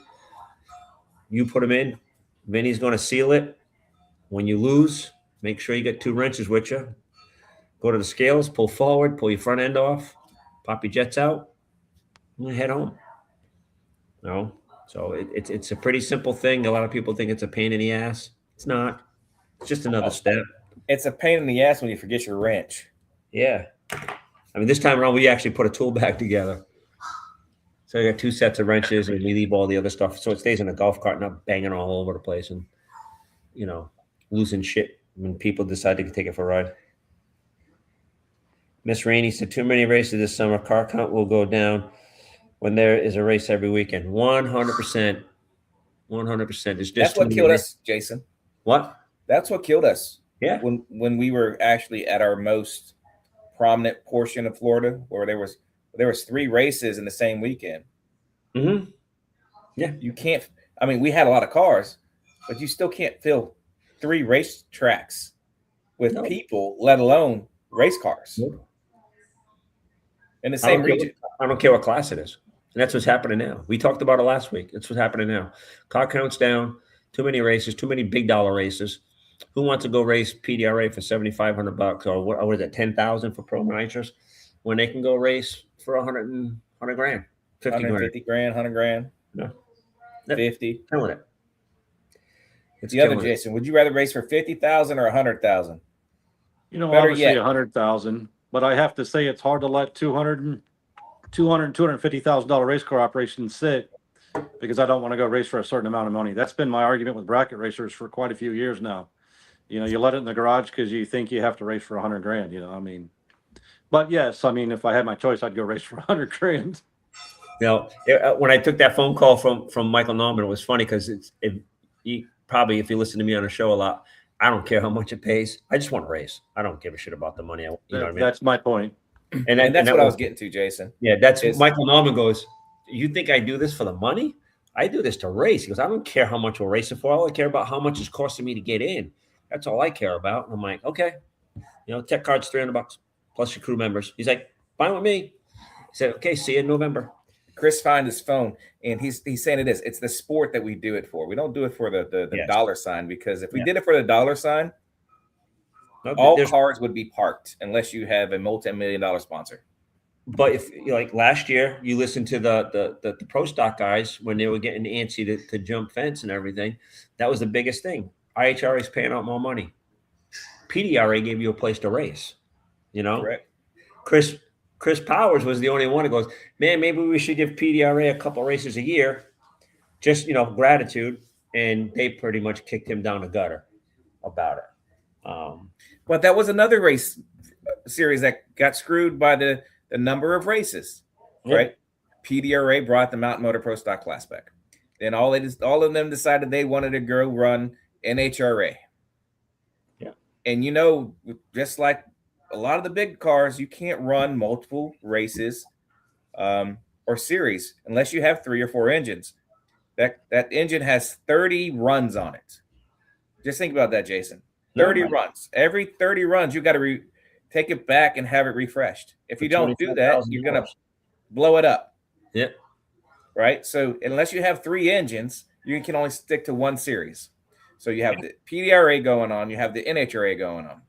You put them in. Vinny's going to seal it. When you lose, make sure you get 2 wrenches with you. Go to the scales, pull forward, pull your front end off, pop your jets out, and head home. So it's a pretty simple thing. A lot of people think it's a pain in the ass. It's not. It's just another step. It's a pain in the ass when you forget your wrench. Yeah. I mean, this time around, we actually put a tool bag together. So you got 2 sets of wrenches, and we leave all the other stuff, so it stays in a golf cart, not banging all over the place and, losing shit when people decide to take it for a ride. Miss Rainey said, too many races this summer. Car count will go down when there is a race every weekend. 100%. 100%. That's what killed us, Jason. What? That's what killed us. Yeah. When we were actually at our most prominent portion of Florida, where there was 3 races in the same weekend. Mm-hmm. Yeah. You can't. I mean, we had a lot of cars, but you still can't fill 3 race tracks with people, let alone race cars. Nope. In the same region. I don't care what class it is. And that's what's happening now. We talked about it last week. That's what's happening now. Car counts down, too many races, too many big dollar races. Who wants to go race PDRA for $7,500 or what is it, $10,000 for pro nitrous when they can go race for $100 grand, $50 grand, $100 grand, no, 50. Killing it. It's the other Jason. Would you rather race for 50,000 or 100,000? Obviously 100,000, but I have to say it's hard to let $250,000 race car operations sit, because I don't want to go race for a certain amount of money. That's been my argument with bracket racers for quite a few years now. You let it in the garage because you think you have to race for 100 grand. But yes, if I had my choice, I'd go race for 100 grand. When I took that phone call from Michael Norman, it was funny because if you listen to me on the show a lot, I don't care how much it pays. I just want to race. I don't give a shit about the money. You know what I mean? That's my point. And that's what I was getting to, Jason. Yeah, Michael Norman goes, you think I do this for the money? I do this to race. He goes, I don't care how much we're racing for. All I care about how much it's costing me to get in. That's all I care about. And I'm like, okay. Tech card's $300 plus your crew members. He's like, fine with me. He said, okay, see you in November. Chris found his phone, and he's saying it is. It's the sport that we do it for. We don't do it for the dollar sign, because if we did it for the dollar sign, all cars would be parked unless you have a multi-million-dollar sponsor. But if last year, you listened to the pro stock guys when they were getting antsy to jump fence and everything. That was the biggest thing. IHRA is paying out more money. PDRA gave you a place to race. Correct. Chris Powers was the only one who goes, man, maybe we should give PDRA a couple races a year, just gratitude. And they pretty much kicked him down the gutter about it. But that was another race series that got screwed by the number of races, right? PDRA brought the Mountain Motor Pro Stock Class back. Then all of them decided they wanted to go run NHRA. Yeah. And just like a lot of the big cars, you can't run multiple races or series unless you have 3 or 4 engines. That engine has 30 runs on it. Just think about that, Jason. 30 runs. Every 30 runs, you got to take it back and have it refreshed. If you don't do that, you're going to blow it up. Yeah. right? So unless you have 3 engines, you can only stick to one series. So you have the PDRA going on, you have the NHRA going on.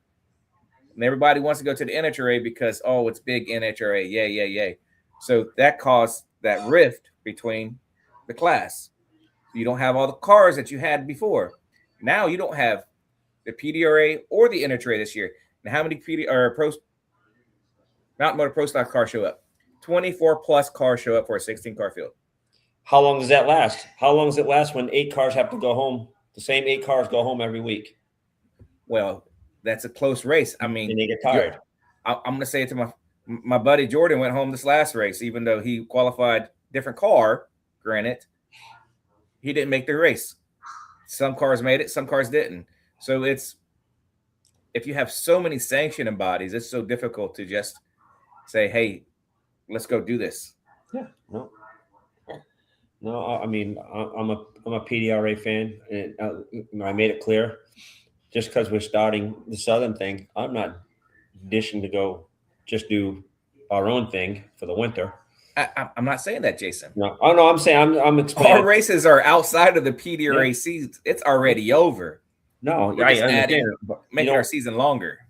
And everybody wants to go to the NHRA because, oh, it's big NHRA. Yay, yay, yay. So that caused that rift between the class. You don't have all the cars that you had before. Now you don't have the PDRA or the NHRA this year. And how many Mountain Motor Pro Stock cars show up? 24 plus cars show up for a 16-car field. How long does that last? How long does it last when 8 cars have to go home? The same 8 cars go home every week. Well, that's a close race. I mean, and they get tired. I'm going to say it to my buddy Jordan went home this last race, even though he qualified different car. Granted, he didn't make the race. Some cars made it, some cars didn't. So if you have so many sanctioning bodies, it's so difficult to just say, hey, let's go do this. Yeah, no. I mean, I'm a PDRA fan, and I made it clear. Just because we're starting the Southern thing, I'm not dishing to go just do our own thing for the winter. I'm not saying that, Jason. No, oh no, I'm saying I'm explaining. Our races are outside of the PDRA season. It's already over. No, I understand. Making our season longer.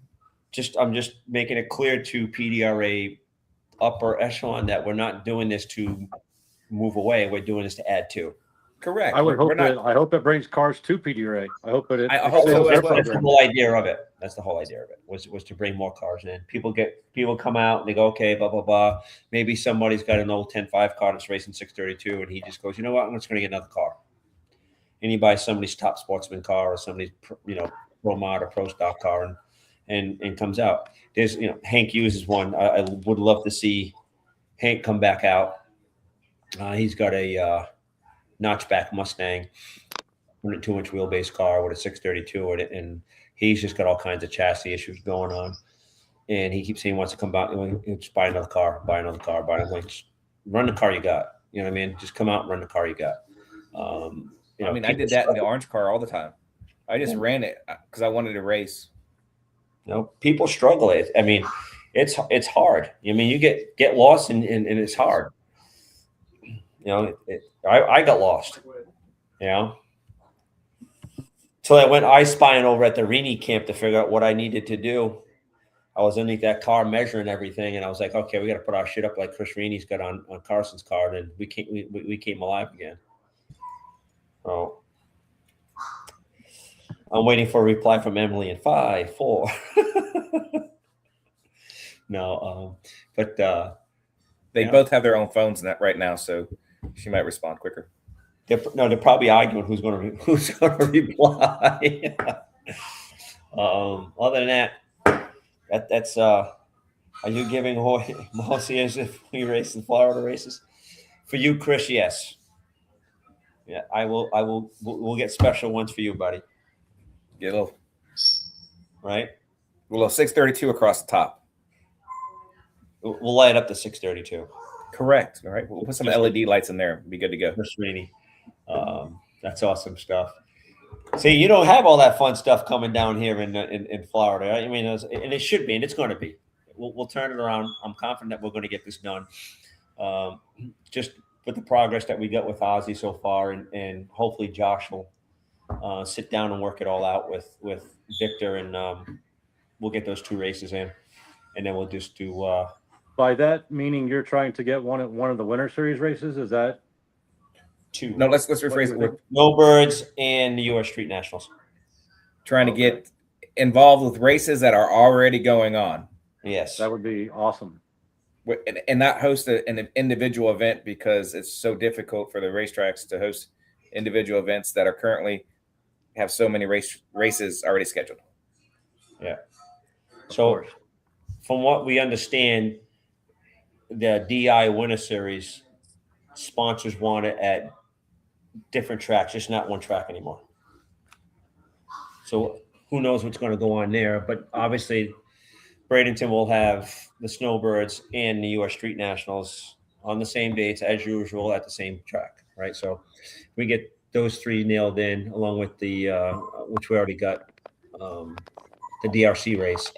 I'm just making it clear to PDRA upper echelon that we're not doing this to move away. We're doing this to add to. Correct. I hope it brings cars to PDRA. I hope it. I hope so. That's the whole idea of it. That's the whole idea of it. Was to bring more cars in. People come out and they go, okay, blah blah blah. Maybe somebody's got an old 10.5 car that's racing 632, and he just goes, you know what? I'm just going to get another car. And he buys somebody's top sportsman car or somebody's pro mod or pro stock car, and comes out. There's Hank Hughes is one. I would love to see Hank come back out. He's got a notchback Mustang, 102-inch wheelbase car with a 632 in it, and he's just got all kinds of chassis issues going on. And he keeps saying he wants to come back and just buy another car, buy another car, buy another. Like, just run the car you got. You know what I mean? Just come out and run the car you got. I did that in the orange car all the time. I just ran it because I wanted to race. People struggle. I mean, it's hard. I mean, you get lost and it's hard. I got lost. Till I went ice spying over at the Rini camp to figure out what I needed to do. I was underneath that car measuring everything, and I was like, okay, we got to put our shit up like Chris Rini's got on Carson's car, and we came alive again. Oh, I'm waiting for a reply from Emily in 5, 4. No, but they both have their own phones right now, so she might respond quicker. They're probably arguing who's going to reply. Other than that's are you giving Mossy as if we race in Florida races? For you, Chris, yes. Yeah, I will. We'll get special ones for you, buddy. Get a little, right? A little 632 across the top. We'll light up the 632. Correct. All right. We'll put some LED lights in there. Be good to go. Chris Rainey. That's awesome stuff. See, you don't have all that fun stuff coming down here in Florida. Right? I mean, and it should be, and it's going to be. We'll turn it around. I'm confident that we're going to get this done. Just with the progress that we got with Ozzy so far, and hopefully Josh will sit down and work it all out with Victor, and we'll get those 2 races in, and then we'll just do. By that meaning, you're trying to get one of the Winter Series races? Is that 2? No, let's rephrase it. Snowbirds and the U.S. Street Nationals. Trying to get involved with races that are already going on. Yes, that would be awesome. And not host an individual event, because it's so difficult for the racetracks to host individual events that are currently have so many races already scheduled. Yeah. So from what we understand, the DI Winter Series sponsors want it at different tracks, just not one track anymore. So who knows what's going to go on there, but obviously Bradenton will have the Snowbirds and the U.S. Street Nationals on the same dates as usual at the same track, right? So we get those 3 nailed in, along with the which we already got, the DRC race.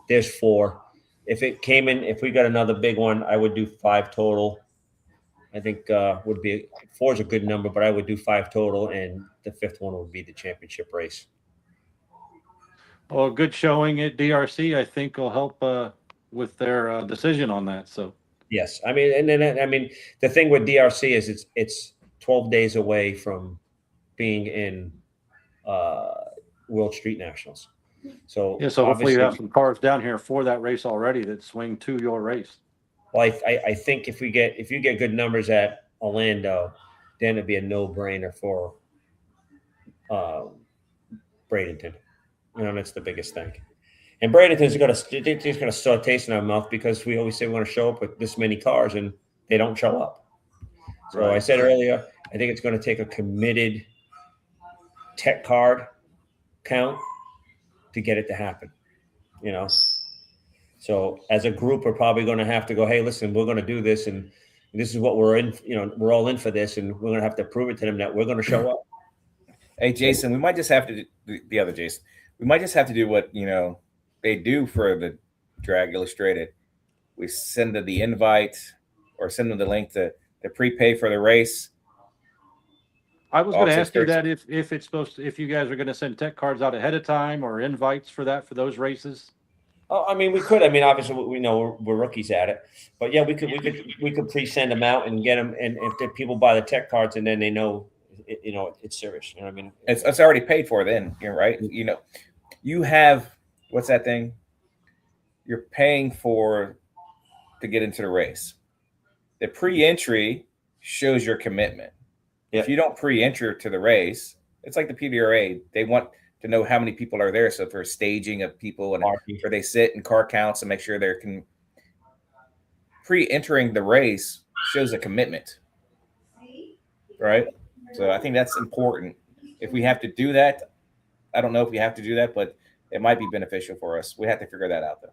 There's 4. If we got another big one, I would do 5 total, I think would be 4 is a good number, but I would do 5 total, and the 5th one would be the championship race. Well, good showing at DRC, I think, will help with their decision on that. So Yes, I mean, and then I mean, the thing with DRC is it's 12 days away from being in World Street Nationals. So yeah, so hopefully you have some cars down here for that race already that swing to your race. Well, I think if you get good numbers at Orlando, then it'd be a no-brainer for Bradenton. That's the biggest thing. And Bradenton's going to start tasting our mouth because we always say we want to show up with this many cars, and they don't show up. So right. I said earlier, I think it's going to take a committed tech card count to get it to happen. So as a group, we're probably going to have to go, hey, listen, we're going to do this, and this is what we're in. We're all in for this, and we're going to have to prove it to them that we're going to show up. Hey, Jason, we might just have to do the other Jason. We might just have to do what they do for the Drag Illustrated. We send them the invite or send them the link to prepay for the race. I was going to ask you that if it's supposed to, if you guys are going to send tech cards out ahead of time or invites for those races. Oh, I mean, we could. I mean, obviously, we know we're rookies at it, but yeah, we could pre-send them out and get them. And if the people buy the tech cards, and then they know, it's serious. I mean, it's already paid for. Then you're right. You have what's that thing? You're paying to get into the race. The pre-entry shows your commitment. Yep. If you don't pre-enter to the race, it's like the PDRA. They want to know how many people are there. So for staging of people and where they sit and car counts and make sure they can pre-entering the race shows a commitment. Right. So I think that's important. If we have to do that, I don't know if we have to do that, but it might be beneficial for us. We have to figure that out though.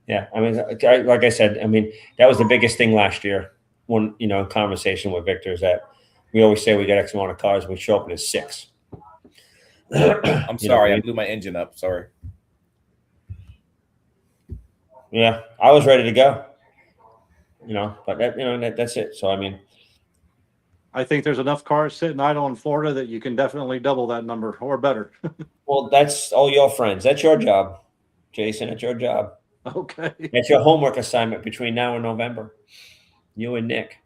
Yeah. I mean, like I said, I mean, that was the biggest thing last year when, conversation with Victor is that we always say we got X amount of cars. We show up and it's 6. I'm sorry. I blew my engine up. Sorry. Yeah. I was ready to go, but that's it. So, I mean, I think there's enough cars sitting idle in Florida that you can definitely double that number or better. Well, that's all your friends. That's your job, Jason. It's your job. Okay. That's your homework assignment between now and November. You and Nick.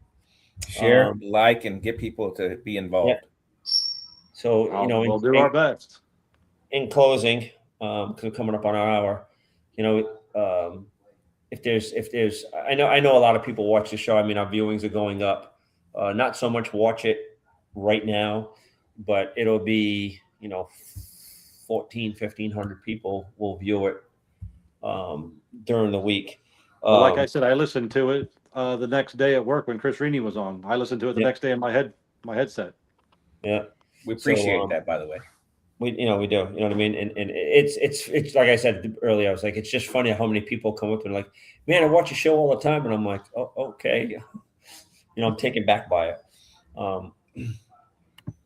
Share, like, and get people to be involved. Yeah. So, we'll do our best. In closing, because we're coming up on our hour, if there's, I know a lot of people watch the show. I mean, our viewings are going up. Not so much watch it right now, but it'll be, 1,500 people will view it during the week. Like I said, I listened to it the next day at work when Chris Rini was on. I listened to it the next day in my headset. Yeah. We appreciate that, by the way. We do. You know what I mean? And it's like I said earlier, I was like, it's just funny how many people come up and like, man, I watch your show all the time. And I'm like, oh, okay. I'm taken back by it.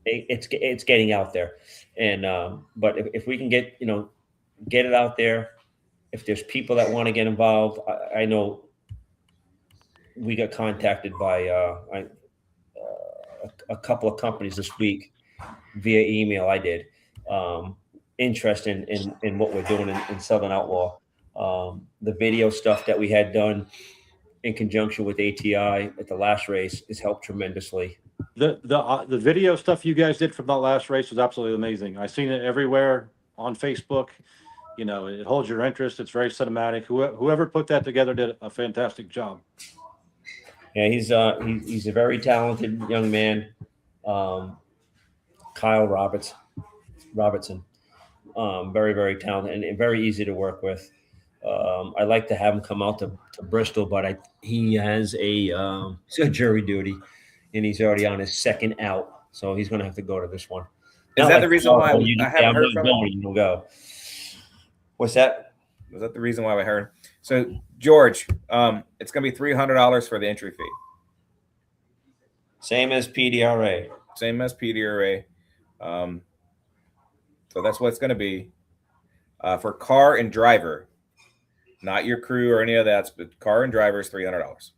It's getting out there. And, but if we can get it out there, if there's people that want to get involved, I know we got contacted by a couple of companies this week via email. I did interest in what we're doing in Southern Outlaw. The video stuff that we had done in conjunction with ATI at the last race has helped tremendously. The video stuff you guys did from that last race was absolutely amazing. I've seen it everywhere on Facebook. It holds your interest. It's very cinematic. Whoever put that together did a fantastic job. Yeah, he's a very talented young man, Kyle Robertson. Very, very talented and very easy to work with. I'd like to have him come out to Bristol, but he has a jury duty, and he's already on his second out, so he's going to have to go to this one. Is that the reason why I haven't heard from him? You'll go. What's that? Was that the reason why we heard? So, George, it's going to be $300 for the entry fee. Same as PDRA. So that's what it's going to be for car and driver, not your crew or any of that. But car and driver is $300.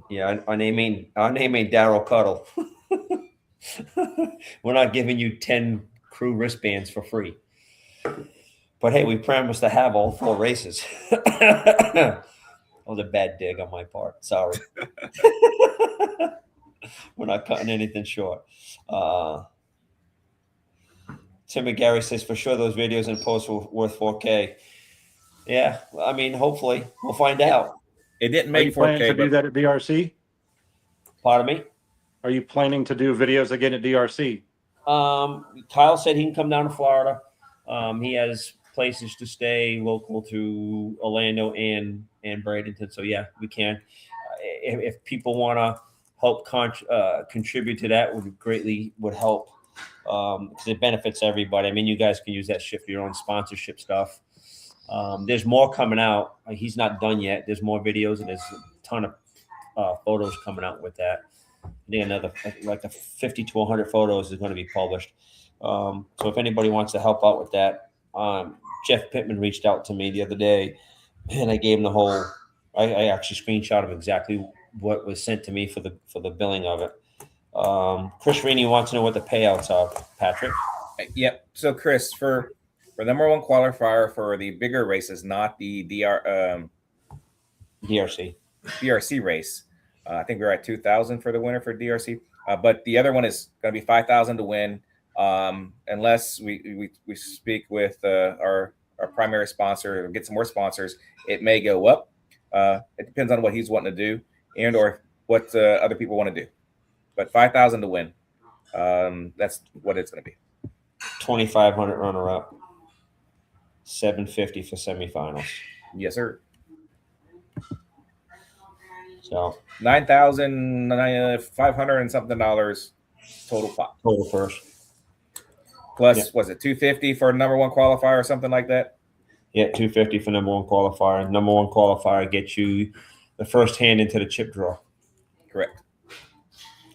Yeah, our name ain't Daryl Cuddle. We're not giving you 10 crew wristbands for free. But hey, we promised to have all 4 races. That was a bad dig on my part. Sorry. We're not cutting anything short. Tim and Gary says, for sure those videos and posts were worth 4K. Yeah, I mean, hopefully. We'll find out. It didn't Are you make planning 4K, to do that at DRC? Pardon me? Are you planning to do videos again at DRC? Kyle said he can come down to Florida. He has places to stay local to Orlando and Bradenton. So yeah, we can. If people want to help contribute to that, would help because it benefits everybody. I mean, you guys can use that shit for your own sponsorship stuff. There's more coming out. He's not done yet. There's more videos and there's a ton of photos coming out with that. I think another like 50 to 100 photos is going to be published. So if anybody wants to help out with that, Jeff Pittman reached out to me the other day, and I gave him the whole. I actually screenshot him exactly what was sent to me for the billing of it. Chris Rini wants to know what the payouts are, Patrick. Yep. So Chris, for number 1 qualifier for the bigger races, not the DRC race. I think we're at 2,000 for the winner for DRC, but the other one is going to be 5,000 to win, unless we speak with our primary sponsor or get some more sponsors. It may go up. It depends on what he's wanting to do and or what other people want to do. But 5,000 to win. That's what it's going to be. 2,500 runner-up, 750 for semifinals. Yes, sir. So $9,500 and something dollars total pot. Total first. Plus, was it 250 for number 1 qualifier or something like that? Yeah, 250 for number 1 qualifier. Number 1 qualifier gets you the first hand into the chip draw. Correct.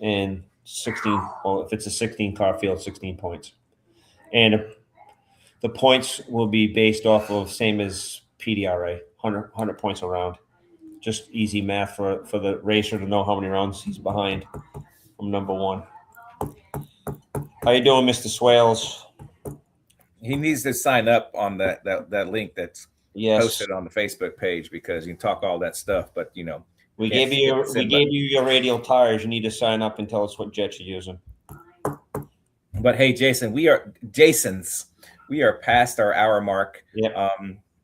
And 16. Well, if it's a 16 car field, 16 points. And the points will be based off of same as PDRA, 100 points around. Just easy math for the racer to know how many rounds he's behind from number 1. How you doing, Mr. Swales? He needs to sign up on that link that's posted on the Facebook page because you can talk all that stuff. But we gave you your radial tires. You need to sign up and tell us what jets you're using. But hey, Jason, we are past our hour mark. Yep.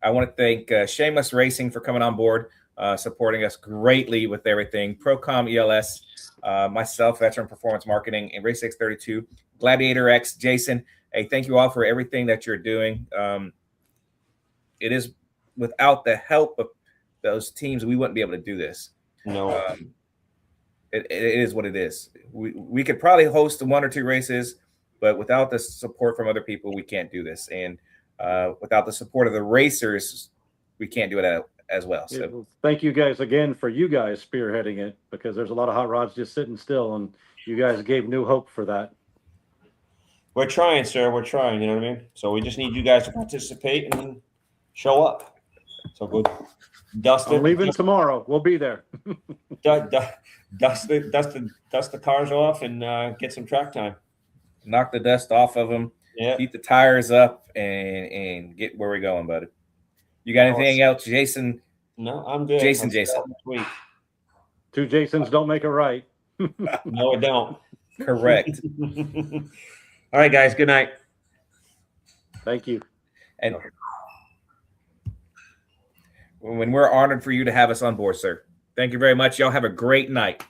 I want to thank Shameless Racing for coming on board. Supporting us greatly with everything. Procom ELS, myself, Veteran Performance Marketing, and Race 632, Gladiator X, Jason. Hey, thank you all for everything that you're doing. It is without the help of those teams, we wouldn't be able to do this. No, it is what it is. We could probably host 1 or 2 races, but without the support from other people, we can't do this. And without the support of the racers, we can't do it as well. So thank you guys again for you guys spearheading it, because there's a lot of hot rods just sitting still, and you guys gave new hope for that. We're trying, sir. We're trying. You know what I mean? So we just need you guys to participate and show up. So good. Dustin, I'm leaving tomorrow. We'll be there. Dust the cars off and get some track time. Knock the dust off of them. Yeah. Keep the tires up and get where we're going, buddy. You got anything else, Jason? No, I'm good. Jason. 2 Jasons don't make a right. No, it don't. Correct. All right, guys. Good night. Thank you. And when we're honored for you to have us on board, sir. Thank you very much. Y'all have a great night.